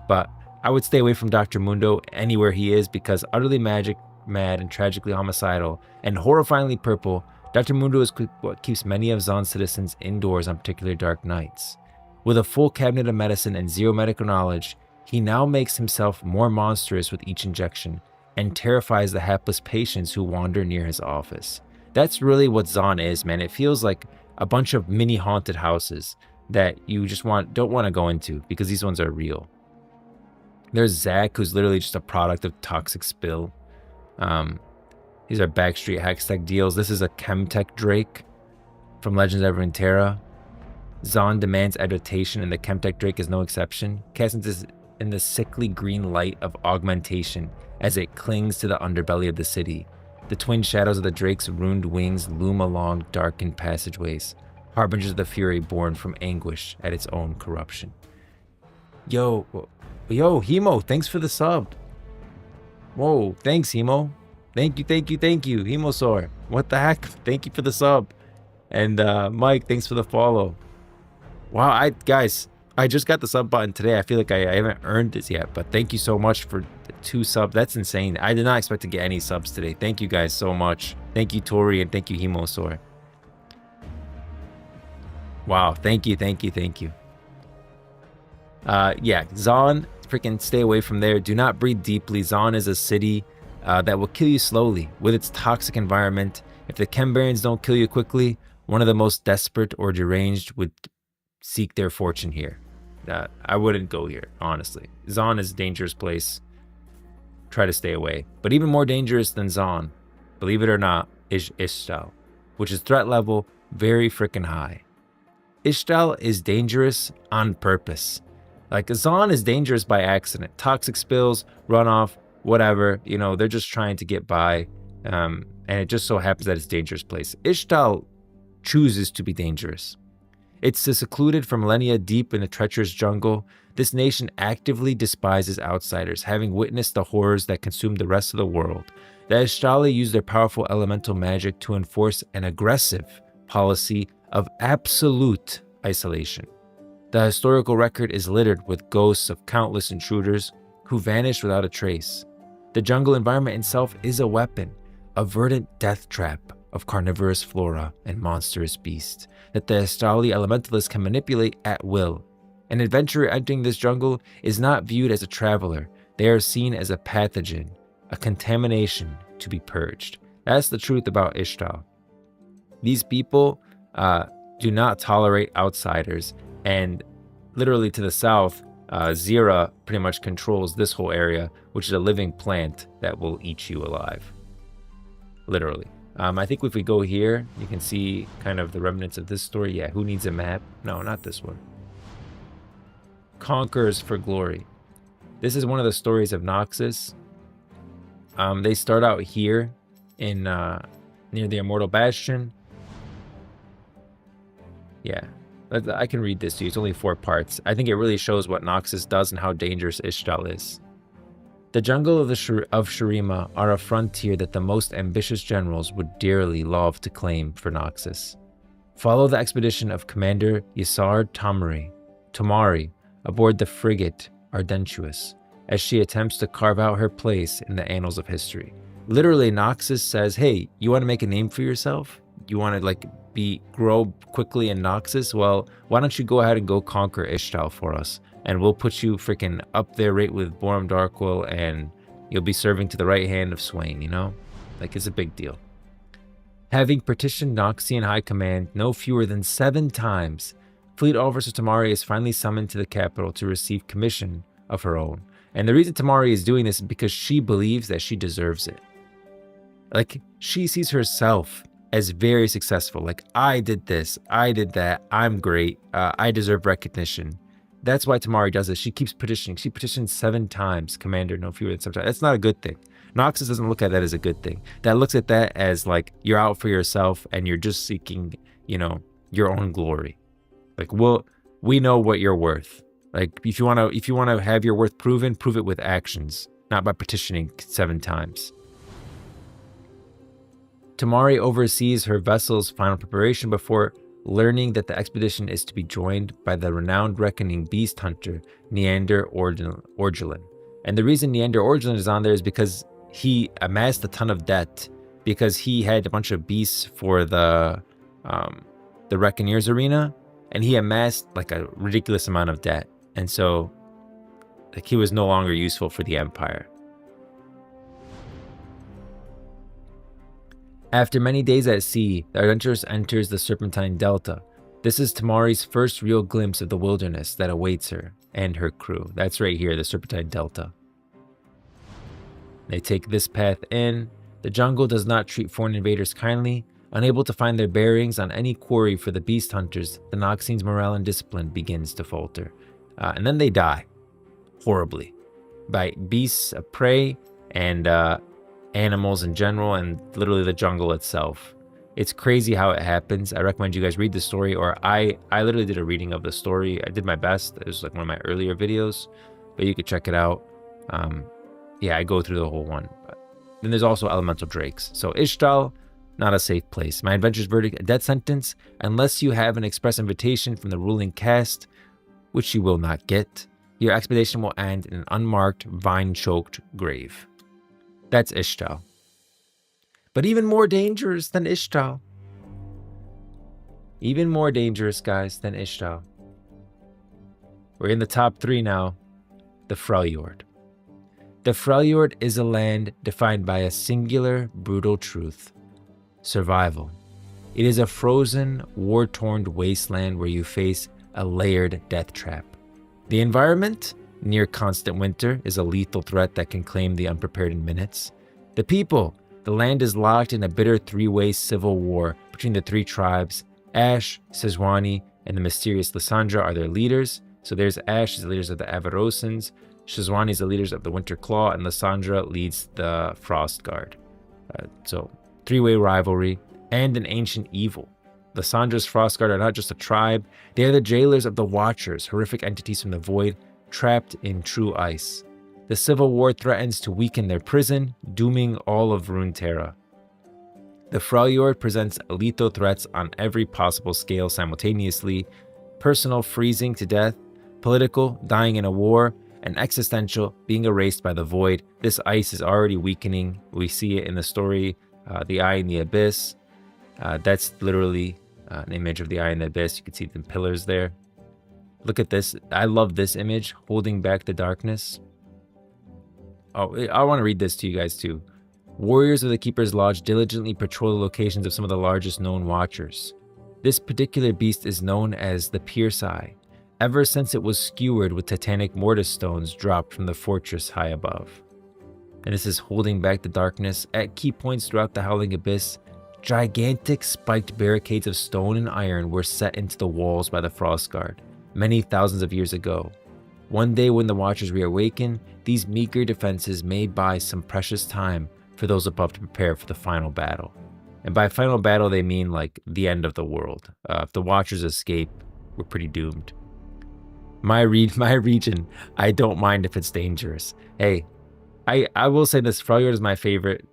But I would stay away from Dr. Mundo anywhere he is, because utterly magic, mad, and tragically homicidal, and horrifyingly purple, Dr. Mundo is what keeps many of Zon's citizens indoors on particular dark nights. With a full cabinet of medicine and zero medical knowledge, he now makes himself more monstrous with each injection and terrifies the hapless patients who wander near his office. That's really what Zon is, man. It feels like a bunch of mini haunted houses that you just don't want to go into, because these ones are real. There's Zach, who's literally just a product of toxic spill. These are backstreet hextech deals. This is a chemtech Drake from Legends of Runeterra. Zon demands adaptation, and the chemtech Drake is no exception, casting in the sickly green light of augmentation as it clings to the underbelly of the city. The twin shadows of the Drake's ruined wings loom along darkened passageways, harbingers of the fury born from anguish at its own corruption. Yo, Hemo, thanks for the sub. Whoa, thanks, Hemo. Thank you, Hemosaur. What the heck? Thank you for the sub. And Mike, thanks for the follow. Wow, guys, I just got the sub button today. I feel like I haven't earned this yet, but thank you so much for the 2 subs. That's insane. I did not expect to get any subs today. Thank you guys so much. Thank you, Tori, and thank you, Hemosaur. Wow, thank you. Yeah, Zon, freaking stay away from there. Do not breathe deeply. Zon is a city that will kill you slowly with its toxic environment. If the chem barons don't kill you quickly, one of the most desperate or deranged would seek their fortune here. I wouldn't go here, honestly. Zon is a dangerous place. Try to stay away. But even more dangerous than Zon, believe it or not, is Ishtal, which is threat level very freaking high. Ishtal is dangerous on purpose. Like, Zon is dangerous by accident. Toxic spills, runoff, whatever. You know, they're just trying to get by. And it just so happens that it's a dangerous place. Ishtal chooses to be dangerous. It's secluded for millennia deep in a treacherous jungle. This nation actively despises outsiders, having witnessed the horrors that consumed the rest of the world. The Ishtali use their powerful elemental magic to enforce an aggressive policy of absolute isolation. The historical record is littered with ghosts of countless intruders who vanished without a trace. The jungle environment itself is a weapon, a verdant death trap of carnivorous flora and monstrous beasts that the Astali elementalists can manipulate at will. An adventurer entering this jungle is not viewed as a traveler. They are seen as a pathogen, a contamination to be purged. That's the truth about Ishtal. These people do not tolerate outsiders, and literally to the south, Zira pretty much controls this whole area, which is a living plant that will eat you alive. Literally. I think if we go here, you can see kind of the remnants of this story. Yeah, who needs a map? No, not this one. Conquerors for Glory. This is one of the stories of Noxus. They start out here in near the Immortal Bastion. Yeah, I can read this to you. It's only 4 parts. I think it really shows what Noxus does and how dangerous Ishtal is. The jungle of Shurima are a frontier that the most ambitious generals would dearly love to claim for Noxus. Follow the expedition of Commander Yasard Tomari aboard the frigate Ardentuous as she attempts to carve out her place in the annals of history. Literally, Noxus says, hey, you want to make a name for yourself? You want to grow quickly in Noxus? Well, why don't you go ahead and go conquer Ishtal for us? And we'll put you freaking up there right with Borum Darkwill, and you'll be serving to the right hand of Swain, you know? Like, it's a big deal. Having petitioned Noxian High Command no fewer than 7 times, Fleet Officer Tamari is finally summoned to the capital to receive commission of her own. And the reason Tamari is doing this is because she believes that she deserves it. Like, she sees herself as very successful. Like, I did this, I did that, I'm great, I deserve recognition. That's why Tamari does this. She keeps petitioning. She petitioned 7 times, Commander, no fewer than 7 times. That's not a good thing. Noxus doesn't look at that as a good thing. That looks at that as like, you're out for yourself and you're just seeking, you know, your own glory. Like, we know what you're worth. Like, if you want to have your worth proven, prove it with actions, not by petitioning 7 times. Tamari oversees her vessel's final preparation before learning that the expedition is to be joined by the renowned reckoning beast hunter Neander Orgelin. And the reason Neander Orgelin is on there is because he amassed a ton of debt because he had a bunch of beasts for the Reckoneers arena, and he amassed like a ridiculous amount of debt. And so like he was no longer useful for the Empire. After many days at sea, the adventuress enters the Serpentine Delta. This is Tamari's first real glimpse of the wilderness that awaits her and her crew. That's right here, the Serpentine Delta. They take this path in. The jungle does not treat foreign invaders kindly. Unable to find their bearings on any quarry for the beast hunters, the Noxians' morale and discipline begins to falter. And then they die, horribly, by beasts of prey and animals in general, and literally the jungle itself. It's crazy how it happens. I recommend you guys read the story, or I literally did a reading of the story. I did my best. It was like one of my earlier videos, but you could check it out. Yeah, I go through the whole one. But then there's also elemental drakes. So Ishtal, not a safe place. My adventure's verdict, a death sentence, unless you have an express invitation from the ruling caste, which you will not get. Your expedition will end in an unmarked, vine-choked grave. That's Ishtal. But even more dangerous than Ishtal. Even more dangerous, guys, than Ishtal. We're in the top 3 now. The Freljord. The Freljord is a land defined by a singular, brutal truth. Survival. It is a frozen, war-torn wasteland where you face a layered death trap. The environment, near constant winter, is a lethal threat that can claim the unprepared in minutes. The people, the land is locked in a bitter 3-way civil war between the 3 tribes. Ash, Sejuani, and the mysterious Lysandra are their leaders. So there's Ash, the leaders of the Avarosans, Sejuani is the leaders of the Winter Claw, and Lysandra leads the Frost Guard. So 3-way rivalry and an ancient evil. Lysandra's Frost Guard are not just a tribe, they are the jailers of the Watchers, horrific entities from the void, trapped in true ice. The civil war threatens to weaken their prison, dooming all of Runeterra. The Freljord presents lethal threats on every possible scale simultaneously: personal, freezing to death; political, dying in a war; and existential, being erased by the void. This ice is already weakening. We see it in the story, the Eye in the Abyss. That's literally an image of the Eye in the Abyss. You can see the pillars there. Look at this. I love this image, holding back the darkness. Oh, I want to read this to you guys too. Warriors of the Keeper's Lodge diligently patrol the locations of some of the largest known Watchers. This particular beast is known as the Pierce Eye, ever since it was skewered with titanic mortis stones dropped from the fortress high above. And this is holding back the darkness. At key points throughout the Howling Abyss, gigantic spiked barricades of stone and iron were set into the walls by the Frost Guard many thousands of years ago. One day when the Watchers reawaken, these meager defenses may buy some precious time for those above to prepare for the final battle. And by final battle, they mean like the end of the world. If the Watchers escape, we're pretty doomed. My region, I don't mind if it's dangerous. Hey, I will say this, Freljord is my favorite.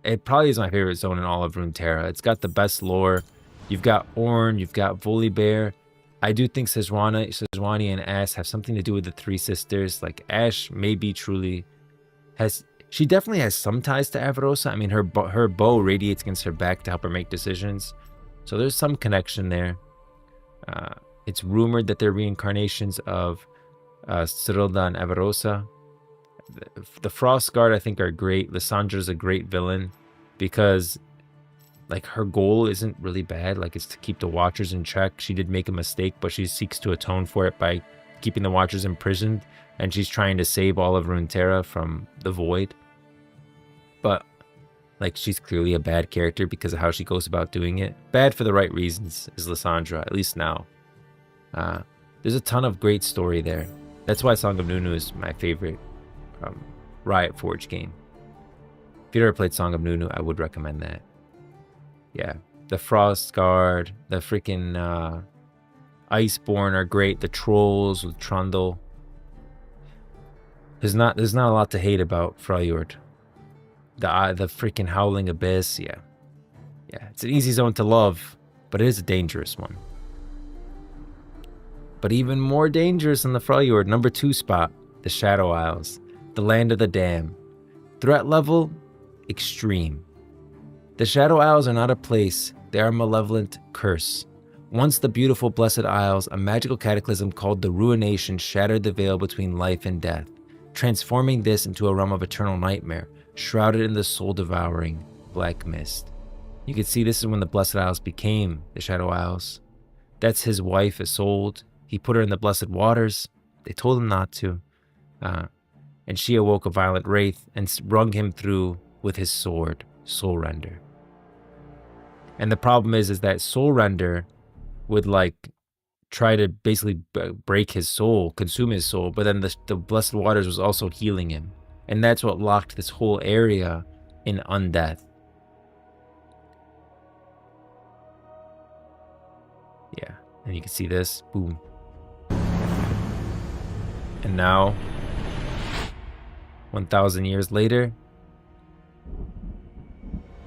It probably is my favorite zone in all of Runeterra. It's got the best lore. You've got Ornn, you've got Volibear. I do think Sejuani and Ash have something to do with the 3 sisters. Like Ash maybe truly has, she definitely has some ties to Avarosa. I mean, her bow radiates against her back to help her make decisions. So there's some connection there. It's rumored that they're reincarnations of Cyrilda and Avarosa. The Frost Guard, I think, are great. Lysandra's a great villain because, like, her goal isn't really bad. Like, it's to keep the Watchers in check. She did make a mistake, but she seeks to atone for it by keeping the Watchers imprisoned and she's trying to save all of Runeterra from the void. But like, she's clearly a bad character because of how she goes about doing it. Bad for the right reasons is Lysandra, at least now. There's a ton of great story there. That's why Song of Nunu is my favorite Riot Forge game. If you've ever played Song of Nunu, I would recommend that. Yeah, the Frost Guard, the freaking Iceborn are great. The trolls with Trundle. There's not a lot to hate about Freljord. The freaking Howling Abyss, yeah, it's an easy zone to love, but it is a dangerous one. But even more dangerous than the Freljord, number 2 spot, the Shadow Isles, the Land of the Dam. Threat level, extreme. The Shadow Isles are not a place, they are a malevolent curse. Once the beautiful Blessed Isles, a magical cataclysm called the Ruination shattered the veil between life and death, transforming this into a realm of eternal nightmare, shrouded in the soul-devouring black mist. You can see this is when the Blessed Isles became the Shadow Isles. That's his wife, Isolde. He put her in the Blessed Waters. They told him not to. And she awoke a violent wraith and wrung him through with his sword, Soul Render. And the problem is that Soul Render would like try to basically break his soul, consume his soul, but then the Blessed Waters was also healing him. And that's what locked this whole area in undeath. Yeah, and you can see this, boom. And now, 1,000 years later,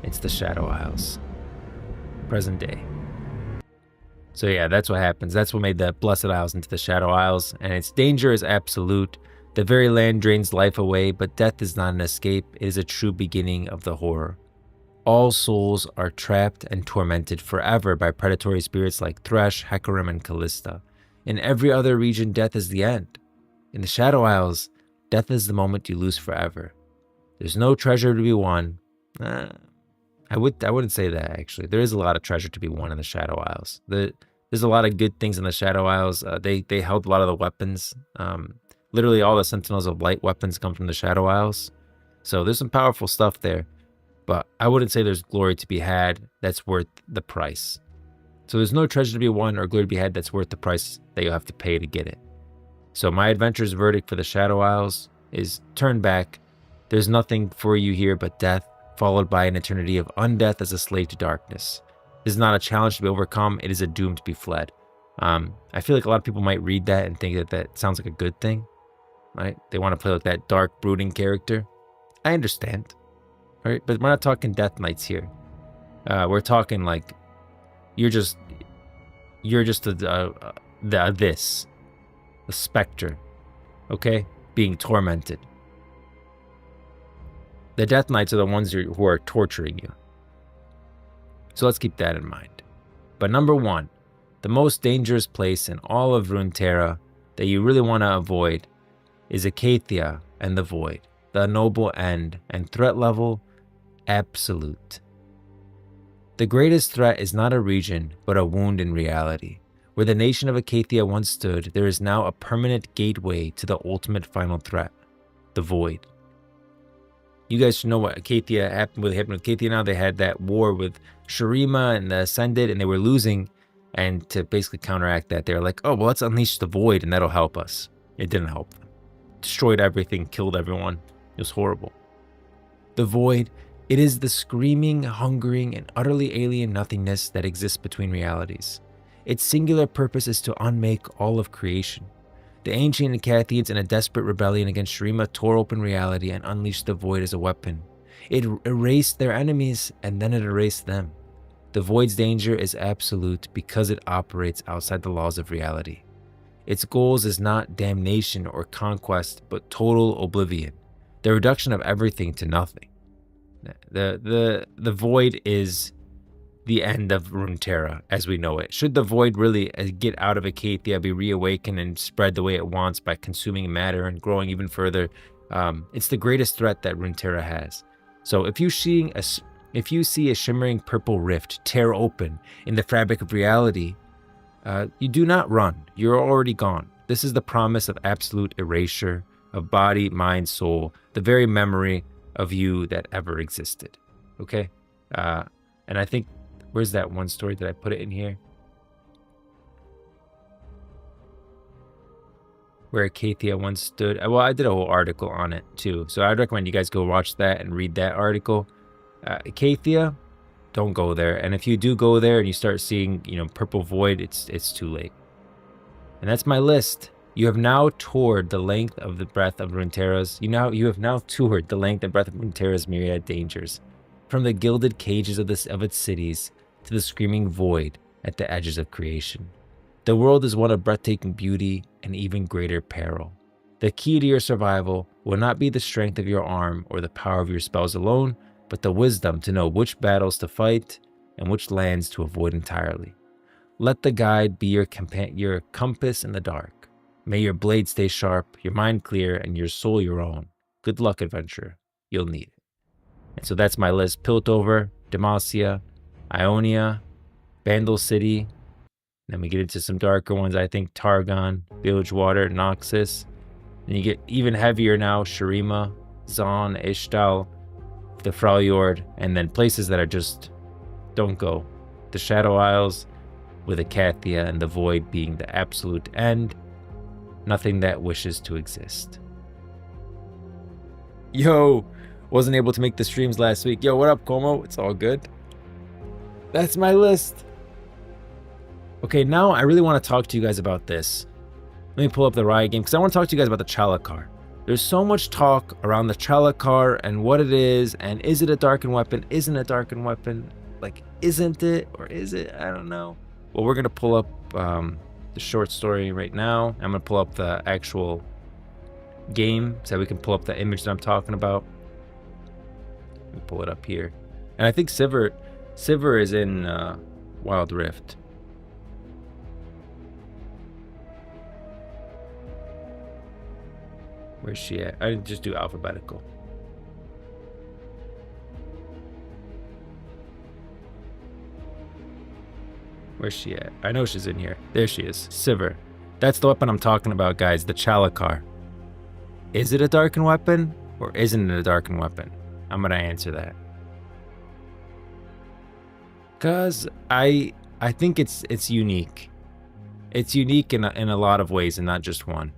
it's the Shadow Isles. Present day. So yeah, that's what happens. That's what made the Blessed Isles into the Shadow Isles, and its danger is absolute. The very land drains life away, but death is not an escape. It is a true beginning of the horror. All souls are trapped and tormented forever by predatory spirits like Thresh, Hecarim, and Callista. In every other region, death is the end. In the Shadow Isles, death is the moment you lose forever. There's no treasure to be won. I wouldn't say that, actually. There is a lot of treasure to be won in the Shadow Isles. There's a lot of good things in the Shadow Isles. They held a lot of the weapons. Literally all the Sentinels of Light weapons come from the Shadow Isles. So there's some powerful stuff there. But I wouldn't say there's glory to be had that's worth the price. So there's no treasure to be won or glory to be had that's worth the price that you'll have to pay to get it. So my adventurer's verdict for the Shadow Isles is turn back. There's nothing for you here but death, followed by an eternity of undeath as a slave to darkness. This is not a challenge to be overcome. It is a doom to be fled. I feel like a lot of people might read that and think that that sounds like a good thing. Right? They want to play like that dark, brooding character. I understand. Right? But we're not talking Death Knights here. We're talking like you're just the specter, okay, being tormented. The Death Knights are the ones who are torturing you. So let's keep that in mind. But number 1, the most dangerous place in all of Runeterra that you really want to avoid is Acacia and the Void, the noble end, and threat level, absolute. The greatest threat is not a region, but a wound in reality. Where the nation of Acacia once stood, there is now a permanent gateway to the ultimate final threat, the Void. You guys should know what happened with Acacia now. They had that war with Shurima and the Ascended, and they were losing. And to basically counteract that, they were like, oh, well, let's unleash the Void, and that'll help us. It didn't help them. Destroyed everything, killed everyone. It was horrible. The Void, it is the screaming, hungering, and utterly alien nothingness that exists between realities. Its singular purpose is to unmake all of creation. The ancient Acacians, in a desperate rebellion against Shurima, tore open reality and unleashed the Void as a weapon. It erased their enemies, and then it erased them. The Void's danger is absolute because it operates outside the laws of reality. Its goals is not damnation or conquest, but total oblivion, the reduction of everything to nothing. The Void is the end of Runeterra as we know it. Should the Void really get out of Acacia, be reawakened and spread the way it wants by consuming matter and growing even further, it's the greatest threat that Runeterra has. So if you see a shimmering purple rift tear open in the fabric of reality, you do not run. You're already gone. This is the promise of absolute erasure of body, mind, soul, the very memory of you that ever existed. Okay? And I think, where's that one story? Did I put it in here? Where Acacia once stood. Well, I did a whole article on it too. So I'd recommend you guys go watch that and read that article. Acacia, don't go there. And if you do go there and you start seeing, purple void, it's too late. And that's my list. You have now toured the length of the breadth of Runeterra's. You have now toured the length and breadth of Runeterra's myriad dangers, from the gilded cages of its cities to the screaming void at the edges of creation. The world is one of breathtaking beauty and even greater peril. The key to your survival will not be the strength of your arm or the power of your spells alone, but the wisdom to know which battles to fight and which lands to avoid entirely. Let the guide be your compass in the dark. May your blade stay sharp, your mind clear, and your soul your own. Good luck, adventurer. You'll need it. And so that's my list. Piltover, Demacia, Ionia, Vandal City. Then we get into some darker ones, I think Targon, Bilgewater, Noxus. Then you get even heavier now, Shurima, Zon, Ishtal, the Freljord, and then places that are just don't go. The Shadow Isles with Acacia and the Void being the absolute end. Nothing that wishes to exist. Yo, wasn't able to make the streams last week. Yo, what up, Como? It's all good. That's my list. Okay, now I really want to talk to you guys about this. Let me pull up the Riot game because I want to talk to you guys about the Chalicar. There's so much talk around the Chalicar and what it is, and is it a Darkin weapon? Isn't it a Darkin weapon? Like, isn't it or is it? I don't know. Well, we're gonna pull up the short story right now. I'm gonna pull up the actual game so we can pull up the image that I'm talking about. Let me pull it up here. And I think Sivir is in Wild Rift. Where's she at? I didn't just do alphabetical. Where's she at? I know she's in here. There she is. Sivir. That's the weapon I'm talking about, guys. The Chalicar. Is it a Darkin weapon or isn't it a Darkin weapon? I'm gonna answer that. Cause I think it's unique. It's unique in a lot of ways and not just one.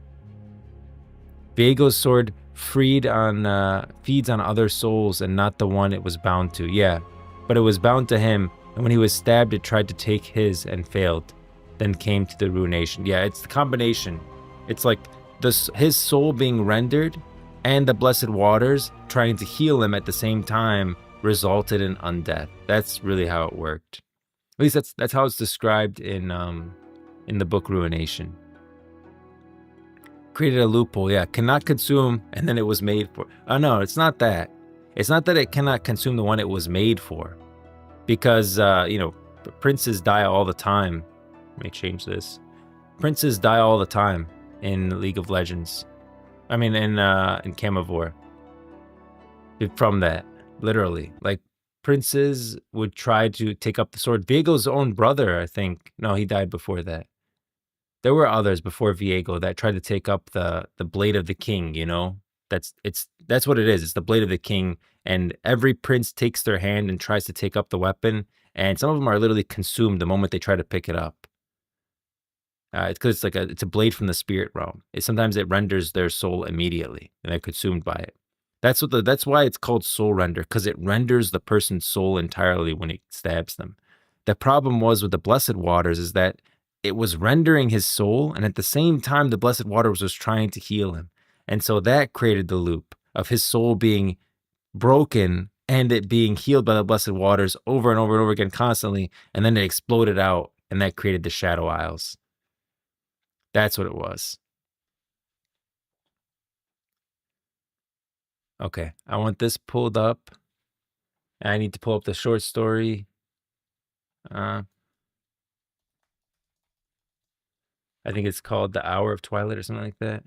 Viego's sword feeds on other souls and not the one it was bound to. Yeah, but it was bound to him, and when he was stabbed, it tried to take his and failed, then came to the ruination. Yeah, it's the combination. It's like his soul being rendered and the blessed waters trying to heal him at the same time resulted in undeath. That's really how it worked. At least that's how it's described in the book Ruination. Created a loophole, yeah. Cannot consume, and then it was made for. Oh no, it's not that. It's not that it cannot consume the one it was made for, because princes die all the time. Let me change this. Princes die all the time in League of Legends. I mean, in Camavor. From that, literally, like princes would try to take up the sword. Viego's own brother, I think. No, he died before that. There were others before Viego that tried to take up the blade of the king, That's what it is. It's the blade of the king, and every prince takes their hand and tries to take up the weapon, and some of them are literally consumed the moment they try to pick it up. It's because it's a blade from the spirit realm. Sometimes it renders their soul immediately, and they're consumed by it. That's why it's called soul render, because it renders the person's soul entirely when it stabs them. The problem was with the blessed waters is that it was rendering his soul, and at the same time, the blessed waters was trying to heal him. And so that created the loop of his soul being broken and it being healed by the blessed waters over and over and over again constantly, and then it exploded out, and that created the Shadow Isles. That's what it was. Okay, I want this pulled up. I need to pull up the short story. I think it's called The Hour of Twilight or something like that.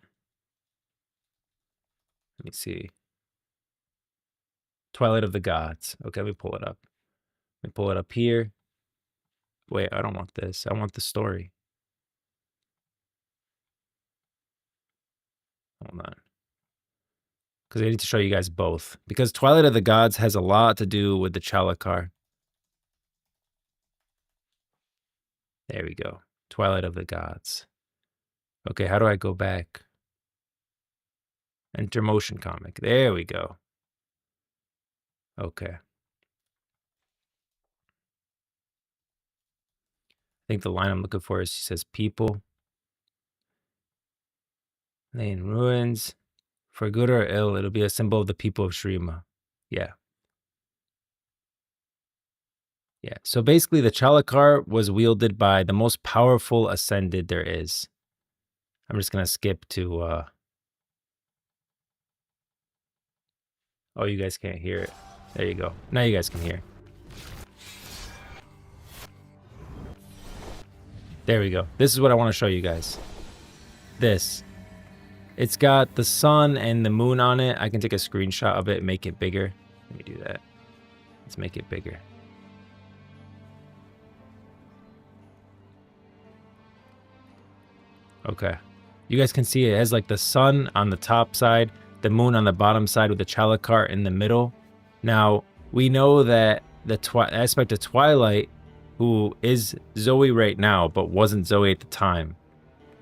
Let me see. Twilight of the Gods. Okay, let me pull it up. Let me pull it up here. Wait, I don't want this. I want the story. Hold on. Because I need to show you guys both. Because Twilight of the Gods has a lot to do with the Chalicar. There we go. Twilight of the Gods. Okay, how do I go back? Enter motion comic. There we go. Okay. I think the line I'm looking for is, she says, people lay in ruins. For good or ill, it'll be a symbol of the people of Shrima. Yeah. Yeah. So basically, the Chalicar was wielded by the most powerful Ascended there is. I'm just going to skip to... Oh, you guys can't hear it. There you go. Now you guys can hear. There we go. This is what I want to show you guys. This. It's got the sun and the moon on it. I can take a screenshot of it and make it bigger. Let me do that. Let's make it bigger. Okay. You guys can see it has like the sun on the top side, the moon on the bottom side with the Chalicar in the middle. Now, we know that the aspect of Twilight, who is Zoe right now, but wasn't Zoe at the time.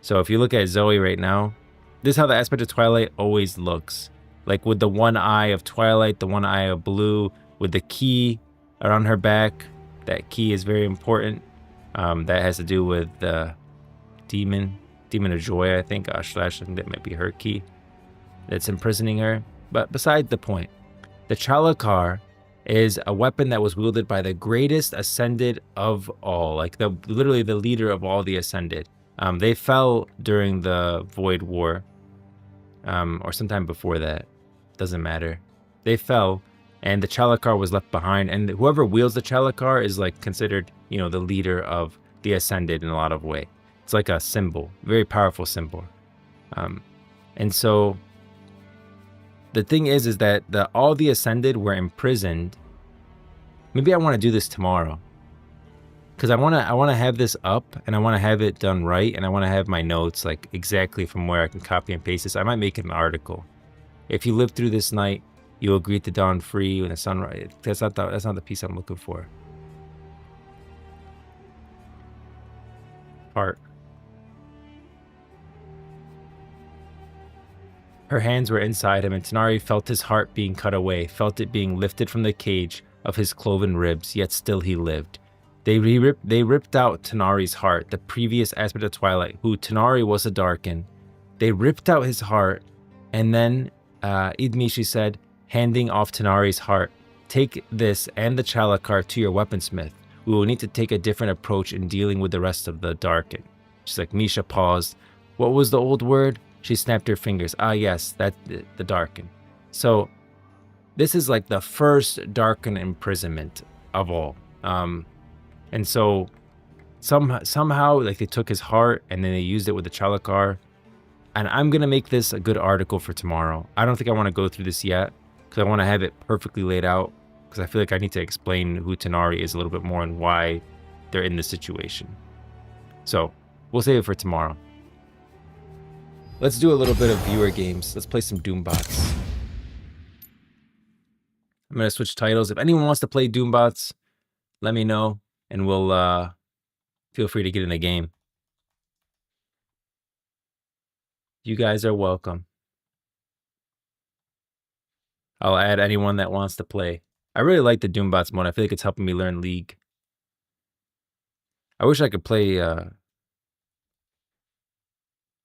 So if you look at Zoe right now, this is how the aspect of Twilight always looks. Like with the one eye of Twilight, the one eye of Blue, with the key around her back. That key is very important. That has to do with the Demon of Joy, I think. Slash, I think that might be her key that's imprisoning her. But besides the point, the Chalicar is a weapon that was wielded by the greatest Ascended of all, like literally the leader of all the Ascended. They fell during the Void War, or sometime before that. Doesn't matter. They fell, and the Chalicar was left behind. And whoever wields the Chalicar is like considered, the leader of the Ascended in a lot of way. It's like a symbol, very powerful symbol. And so the thing is that all the Ascended were imprisoned. Maybe I want to do this tomorrow, because I want to have this up, and I want to have it done right, and I want to have my notes like exactly from where I can copy and paste this. I might make it an article. If you live through this night, you will greet the dawn free when the sunrise. That's not the piece I'm looking for. Part. Her hands were inside him, and Tanari felt his heart being cut away, felt it being lifted from the cage of his cloven ribs, yet still he lived. They ripped out Tanari's heart, the previous aspect of Twilight, who Tanari was a Darkin. They ripped out his heart, and then Idmishi said, handing off Tanari's heart, take this and the Chalicar to your weaponsmith. We will need to take a different approach in dealing with the rest of the Darkin. She's like, Misha paused. What was the old word? She snapped her fingers. Ah, yes, that's the Darkin. So, this is like the first Darkin imprisonment of all. And so, somehow, like they took his heart and then they used it with the Chalicar. And I'm going to make this a good article for tomorrow. I don't think I want to go through this yet, because I want to have it perfectly laid out. Because I feel like I need to explain who Tanari is a little bit more and why they're in this situation. So, we'll save it for tomorrow. Let's do a little bit of viewer games. Let's play some Doombots. I'm going to switch titles. If anyone wants to play Doombots, let me know, and we'll feel free to get in the game. You guys are welcome. I'll add anyone that wants to play. I really like the Doombots mode. I feel like it's helping me learn League. I wish I could play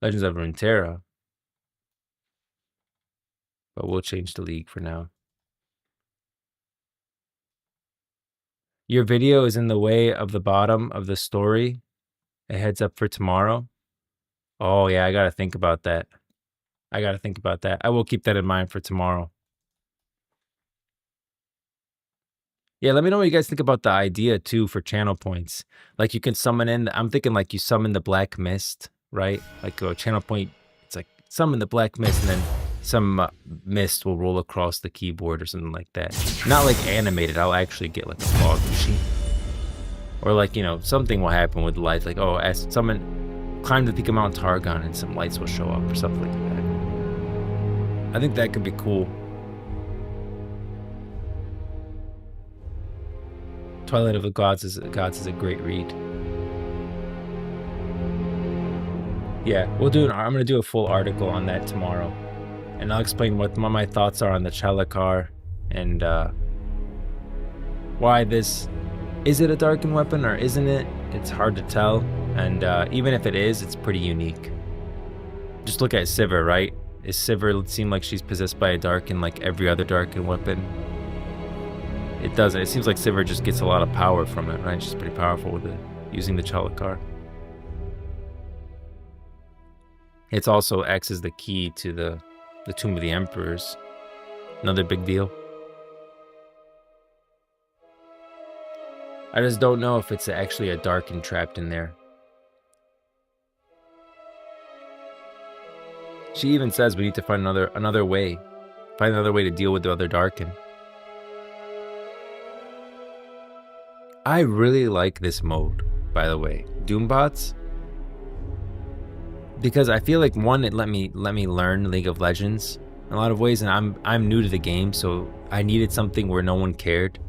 Legends of Runeterra, but we'll change to League for now. Your video is in the way of the bottom of the story. A heads up for tomorrow. Oh yeah, I gotta think about that. I will keep that in mind for tomorrow. Yeah, let me know what you guys think about the idea too for channel points. Like you can summon in, I'm thinking like you summon the Black Mist, right? Like a channel point, it's like summon the Black Mist and then some mist will roll across the keyboard or something like that. Not like animated, I'll actually get like a fog machine. Or like, something will happen with lights, like, oh, as someone climb the peak of Mount Targon and some lights will show up or something like that. I think that could be cool. Twilight of the Gods is a great read. Yeah, I'm gonna do a full article on that tomorrow, and I'll explain what my thoughts are on the Chalicar and why this is it a Darkin weapon or isn't it? It's hard to tell, and even if it is, it's pretty unique. Just look at Sivir, right? Is Sivir seem like she's possessed by a Darkin like every other Darkin weapon? It doesn't. It seems like Sivir just gets a lot of power from it, right? She's pretty powerful with it, using the Chalicar. It's also acts as the key to the Tomb of the Emperors. Another big deal. I just don't know if it's actually a Darkin trapped in there. She even says we need to find another way. Find another way to deal with the other Darkin. I really like this mode, by the way. Doombots. Because I feel like one, it let me learn League of Legends in a lot of ways, and I'm new to the game, so I needed something where no one cared.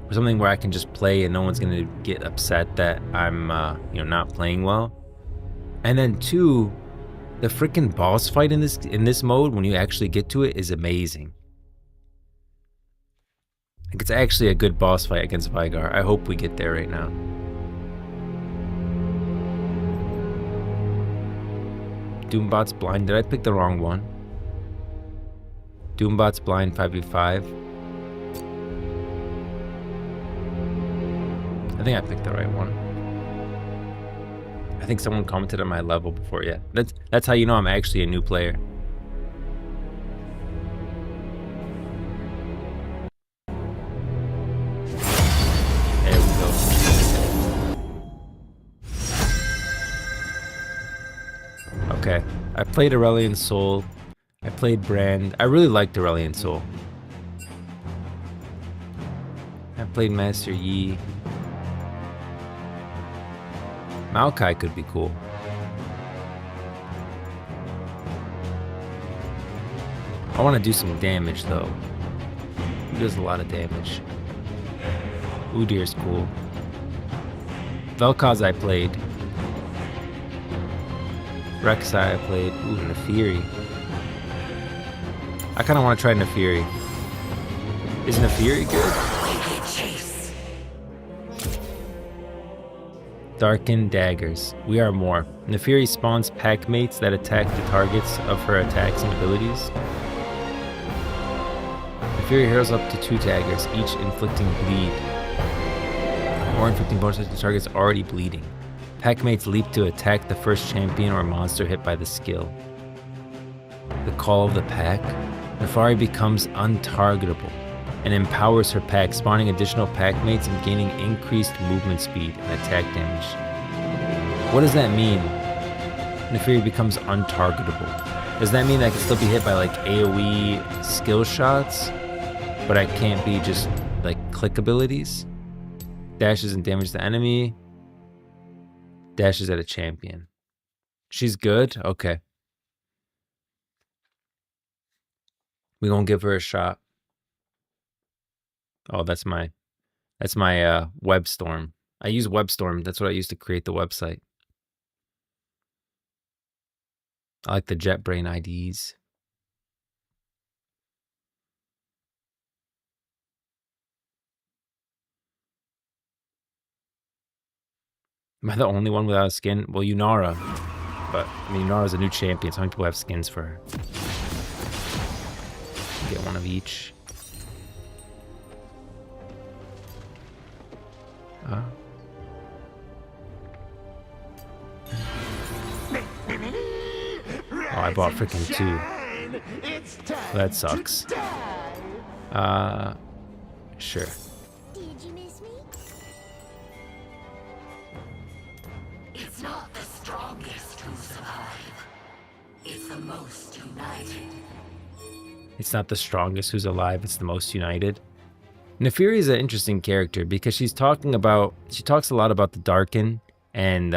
Or something where I can just play and no one's gonna get upset that I'm not playing well. And then two, the freaking boss fight in this mode, when you actually get to it, is amazing. Like, it's actually a good boss fight against Veigar. I hope we get there right now. Doombot's blind. Did I pick the wrong one? Doombot's blind 5v5. I think I picked the right one. I think someone commented on my level before. Yeah, that's how you know I'm actually a new player. There we go. Okay, I played Aurelion Sol. I played Brand. I really liked Aurelion Sol. I played Master Yi. Maokai could be cool. I want to do some damage though. He does a lot of damage. Udyr's cool. Vel'Koz I played. Rek'Sai I played. Ooh, Nefiri. I kind of want to try Nefiri. Is Nefiri good? Darkin daggers. We are more. Nefiri spawns pack mates that attack the targets of her attacks and abilities. Nefiri heals up to 2 daggers, each inflicting bleed. Or inflicting bonuses to targets already bleeding. Pack mates leap to attack the first champion or monster hit by the skill. The call of the pack. Nefari becomes untargetable and empowers her pack, spawning additional pack mates and gaining increased movement speed and attack damage. What does that mean? Nefiri becomes untargetable. Does that mean I can still be hit by like AoE skill shots, but I can't be just like click abilities? Dashes and damage the enemy. Dashes at a champion. She's good? Okay. We gonna give her a shot. Oh, that's my WebStorm. I use WebStorm. That's what I use to create the website. I like the JetBrain IDs. Am I the only one without a skin? Well, Yunara. But, I mean, Yunara's a new champion, so many people have skins for her. Get one of each. Oh, I bought freaking 2. Well, that sucks. Sure. Did you miss me? It's not the strongest who survive. It's the most united. It's not the strongest who's alive, it's the most united. Nefiri is an interesting character because she talks a lot about the Darkin and,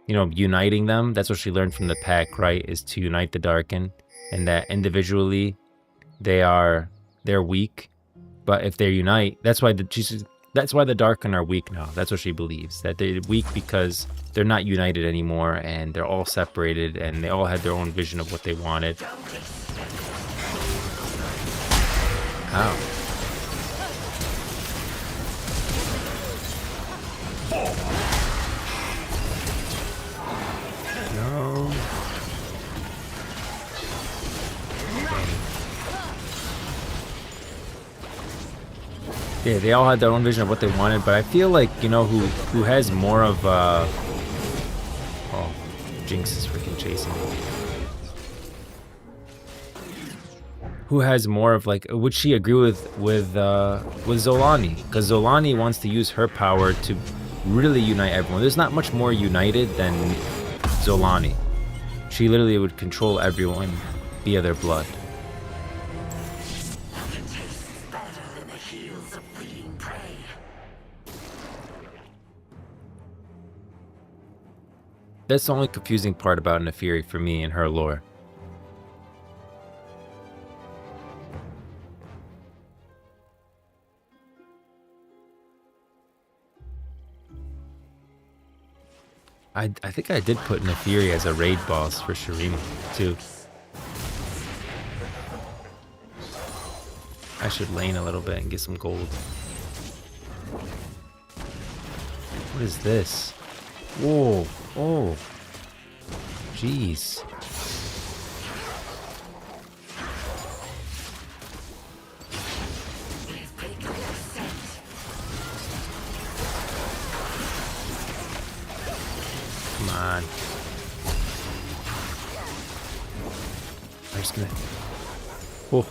uniting them. That's what she learned from the pack, right? Is to unite the Darkin. and that individually they're weak, but if they unite, that's why the Darkin are weak now. That's what she believes, that they're weak because they're not united anymore, and they're all separated, and they all had their own vision of what they wanted. Ow. No. Yeah, they all had their own vision of what they wanted, but I feel like, you know, who has more of oh, Jinx is freaking chasing me. Who has more of, like, would she agree with Zolani? Because Zolani wants to use her power to really unite everyone. There's not much more united than Zolani. She literally would control everyone via their blood. That's the only confusing part about Neferi for me and her lore. I think I did put Neferi as a raid boss for Shurima too. I should lane a little bit and get some gold. What is this? Whoa, oh, jeez. Come on. I'm just gonna... Oh.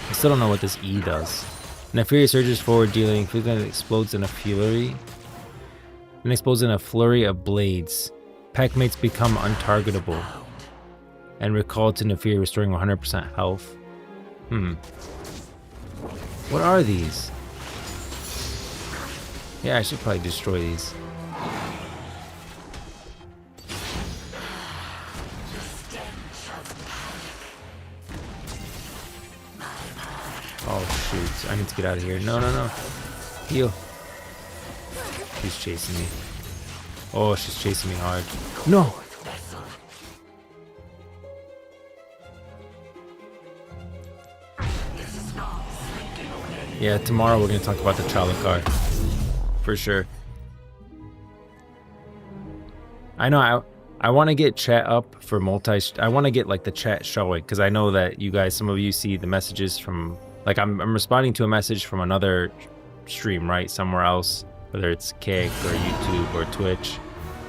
I still don't know what this E does. Neferi surges forward, dealing frequently explodes in a flurry. Then explodes in a flurry of blades. Packmates become untargetable. And recalled to Neferi, restoring 100% health. What are these? Yeah, I should probably destroy these. Oh shoot, I need to get out of here. No, no, no. Heal. She's chasing me. Oh, she's chasing me hard. No! Yeah, tomorrow we're going to talk about the Chalicar. For sure. I know I want to get chat up for I want to get like the chat showing, because I know that you guys, some of you see the messages from, like I'm responding to a message from another stream, right? Somewhere else, whether it's Kick or YouTube or Twitch.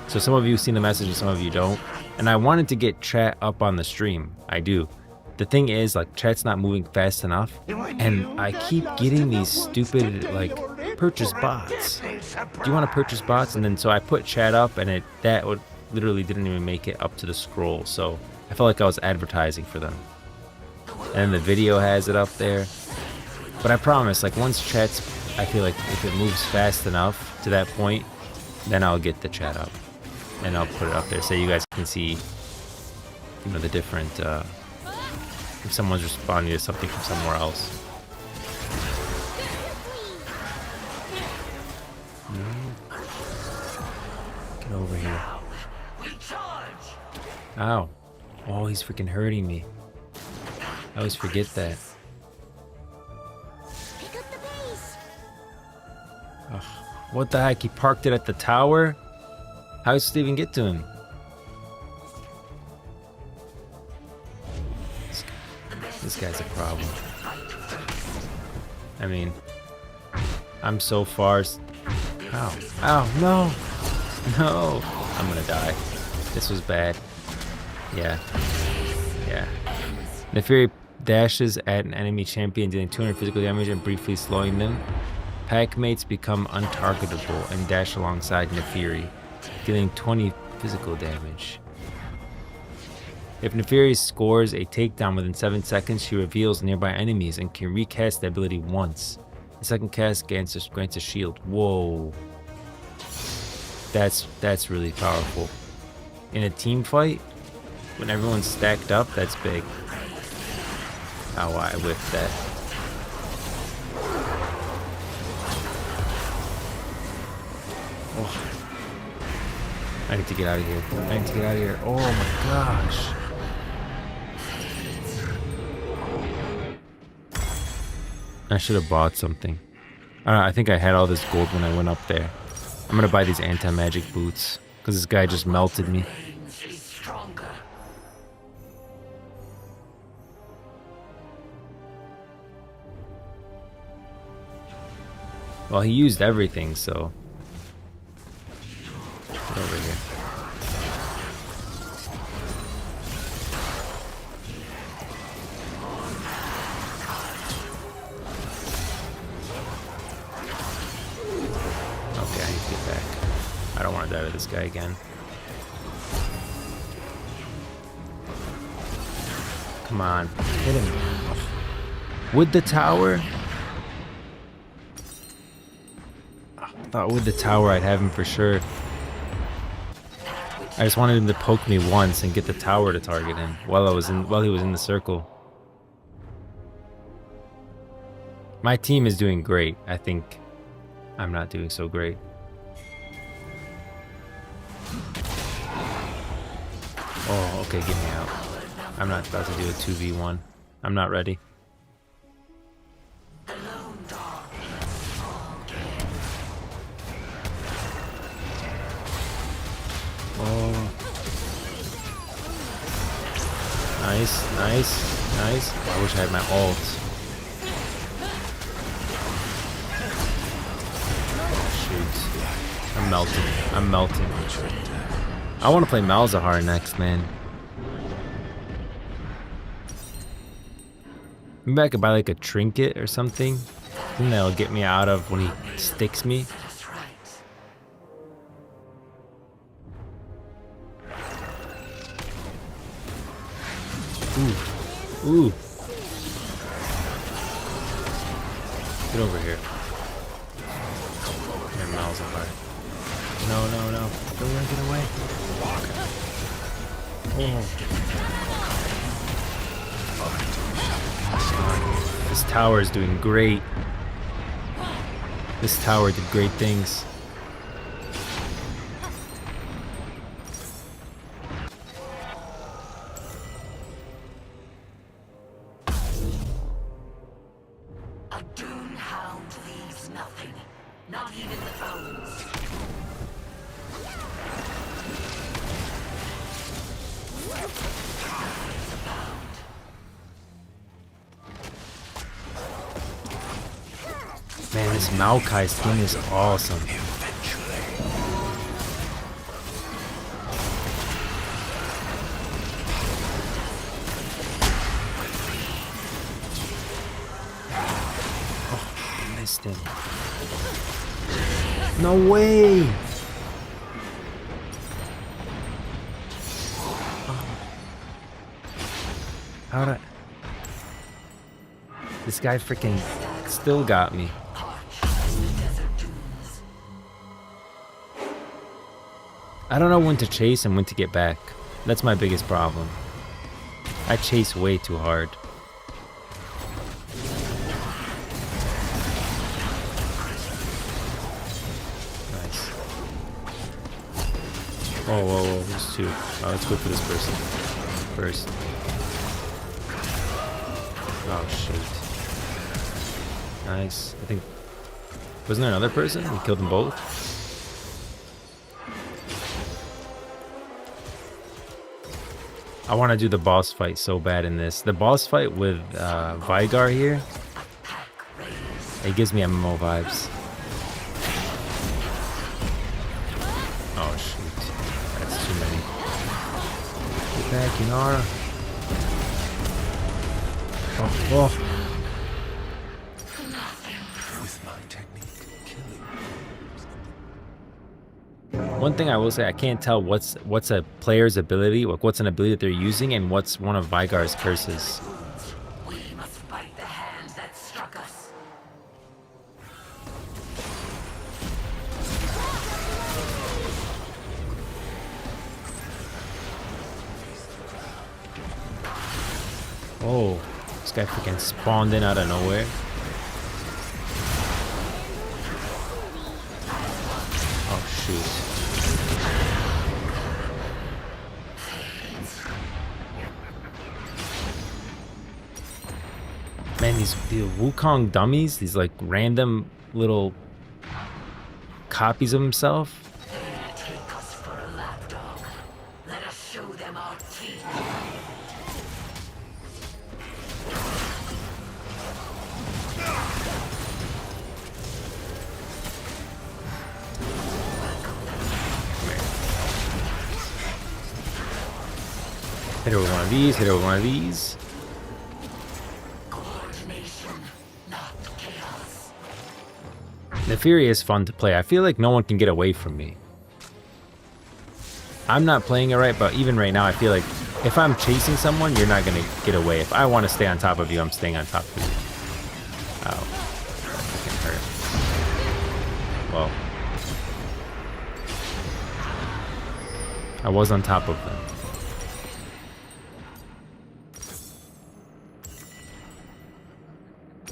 So some of you seen the message and some of you don't. And I wanted to get chat up on the stream. I do. The thing is, like, chat's not moving fast enough, and I keep getting these stupid, like, purchase bots. Do you want to purchase bots? And then so I put chat up, and that literally didn't even make it up to the scroll. So I felt like I was advertising for them. And the video has it up there. But I promise, like, once chat's, I feel like if it moves fast enough to that point, then I'll get the chat up, and I'll put it up there so you guys can see, you know, the different. If someone's responding to something from somewhere else. No. Get over here. Ow. Oh, he's freaking hurting me. I always forget that. Pick up the pace. Ugh. What the heck? He parked it at the tower? How is it even get to him? This guy's a problem. I mean, I'm so far. Ow. Ow. No. No. I'm gonna die. This was bad. Yeah. Yeah. Neferi dashes at an enemy champion, dealing 200 physical damage and briefly slowing them. Packmates become untargetable and dash alongside Neferi, dealing 20 physical damage. If Neferi scores a takedown within 7 seconds, she reveals nearby enemies and can recast the ability once. The second cast grants a shield. Whoa. That's really powerful. in a team fight, when everyone's stacked up, that's big. Oh, I whiffed that. Oh. I need to get out of here. I need to get out of here. Oh my gosh. I should have bought something. I don't know, I think I had all this gold when I went up there. I'm gonna buy these anti-magic boots because this guy just melted me. Well, he used everything, so get over here. Okay, I need to get back. I don't want to die to this guy again. Come on, hit him. With the tower? I thought with the tower I'd have him for sure. I just wanted him to poke me once and get the tower to target him while he was in the circle. My team is doing great. I think I'm not doing so great. Oh, okay, get me out. I'm not about to do a 2v1. I'm not ready. Oh. Nice, nice, nice. Oh, I wish I had my ult. Oh, shoot. I'm melting. I'm melting. I want to play Malzahar next, man. Maybe I could buy like a trinket or something. Then that'll get me out of when he sticks me. Ooh. Ooh. Get over here. They're miles apart. No, no, no. Don't want to get away. Oh. This tower is doing great. This tower did great things. A Doom Hound leaves nothing, not even the bones. Man, this Maokai skin is awesome. Oh, I missed him. No way! How'd I... This guy freaking still got me. I don't know when to chase and when to get back. That's my biggest problem. I chase way too hard. Nice. Oh, whoa, whoa, there's two. Oh, let's go for this person first. Oh, shit. Nice. I think... Wasn't there another person? We killed them both? I want to do the boss fight so bad in this. The boss fight with Vigar here, it gives me MMO vibes. Oh shoot, that's too many. Get back, Inara. Oh, oh. One thing I will say, I can't tell what's a player's ability, like what's an ability that they're using, and what's one of Vigar's curses. We must bite the hand that struck us. Oh, this guy freaking spawned in out of nowhere. Oh shoot. Man, these Wukong dummies, these like random little copies of himself. Take us for a lapdog. Let us show them our teeth. Hit her with one of these, hit her with one of these. Coordination, not chaos. The Fury is fun to play. I feel like no one can get away from me. I'm not playing it right, but even right now, I feel like if I'm chasing someone, you're not going to get away. If I want to stay on top of you, I'm staying on top of you. Ow. That can hurt. Well. I was on top of them.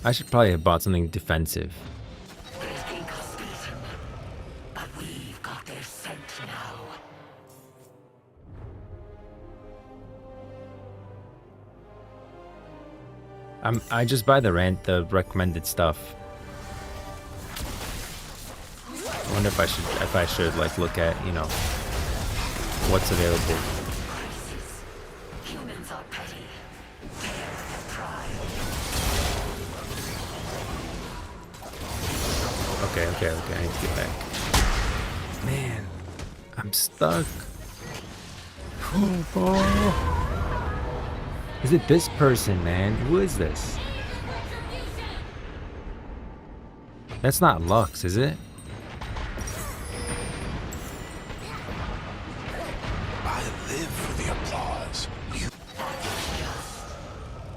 I should probably have bought something defensive. They think us beaten, but we've got their scent now. I just buy the recommended stuff. I wonder if I should like look at, you know, what's available. Crisis. Humans are petty. Dare their pride. Okay, I need to get back. Man, I'm stuck. Oh. Is it this person, man? Who is this? That's not Lux, is it? I live for the applause. You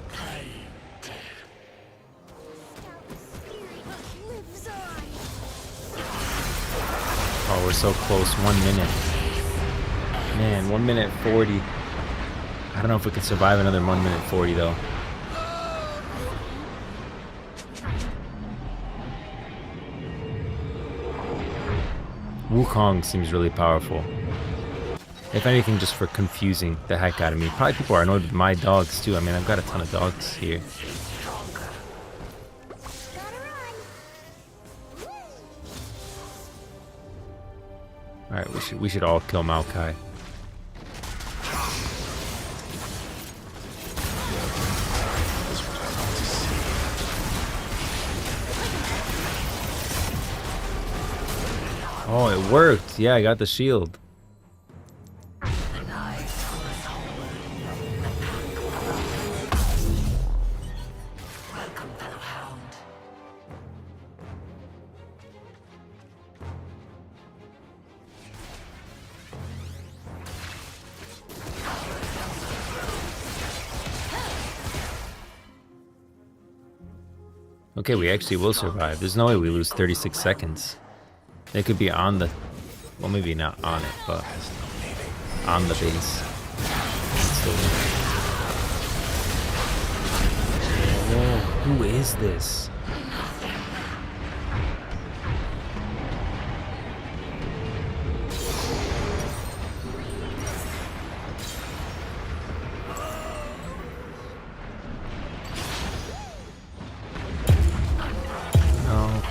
Play dead. Lives on. Oh, we're so close. 1 minute. Man, 1 minute 40. I don't know if we can survive another 1 minute 40 though. Wukong seems really powerful. If anything, just for confusing the heck out of me. Probably people are annoyed with my dogs too. I mean, I've got a ton of dogs here. Gotta run. Alright, we should all kill Maokai. Oh, it worked. Yeah, I got the shield. Welcome, fellow hound. Okay, we actually will survive. There's no way we lose 36 seconds. They could be on the... Well, maybe not on it, but... on the base. Whoa, who is this? No.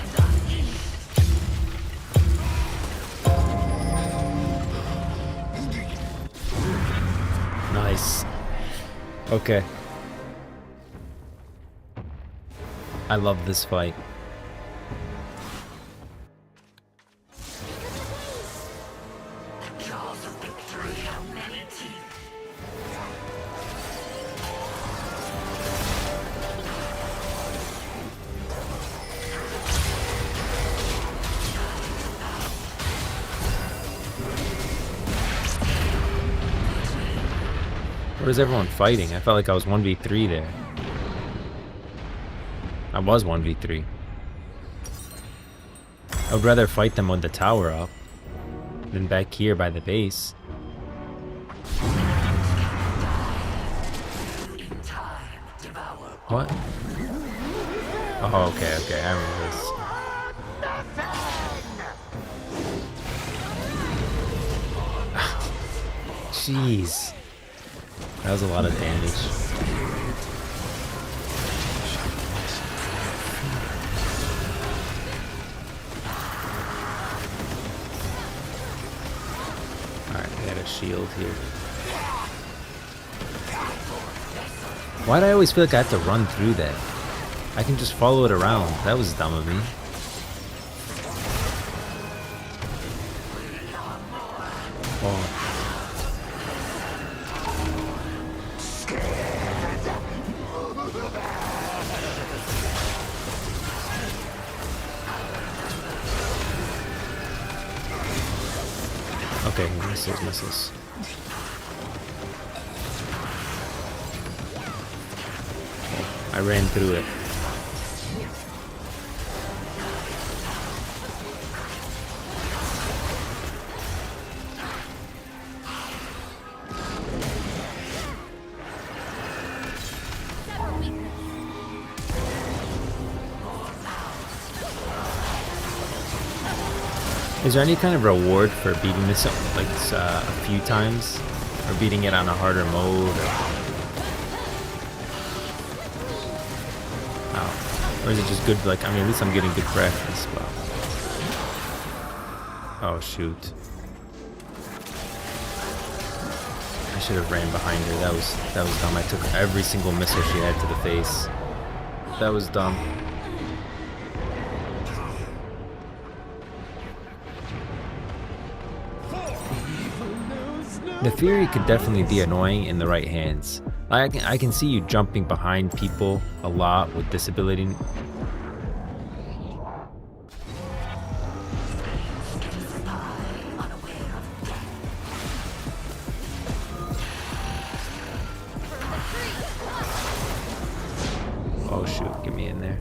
Nice. Okay. I love this fight. The jaws of victory have many teeth. What is everyone fighting? I felt like I was 1v3 there. I was 1v3. I would rather fight them with the tower up than back here by the base. In time, What? Oh, okay, okay. I remember this. Jeez. That was a lot of damage. Alright, I got a shield here. Why do I always feel like I have to run through that? I can just follow it around. That was dumb of me. Oh. Okay, missiles. I ran through it. Is there any kind of reward for beating this like a few times, or beating it on a harder mode? Or is it just good, like, I mean, at least I'm getting good practice, but... Oh, shoot. I should have ran behind her. That was dumb. I took every single missile she had to the face. That was dumb. The Fury could definitely be annoying in the right hands. I can see you jumping behind people a lot with this ability. Oh shoot, get me in there.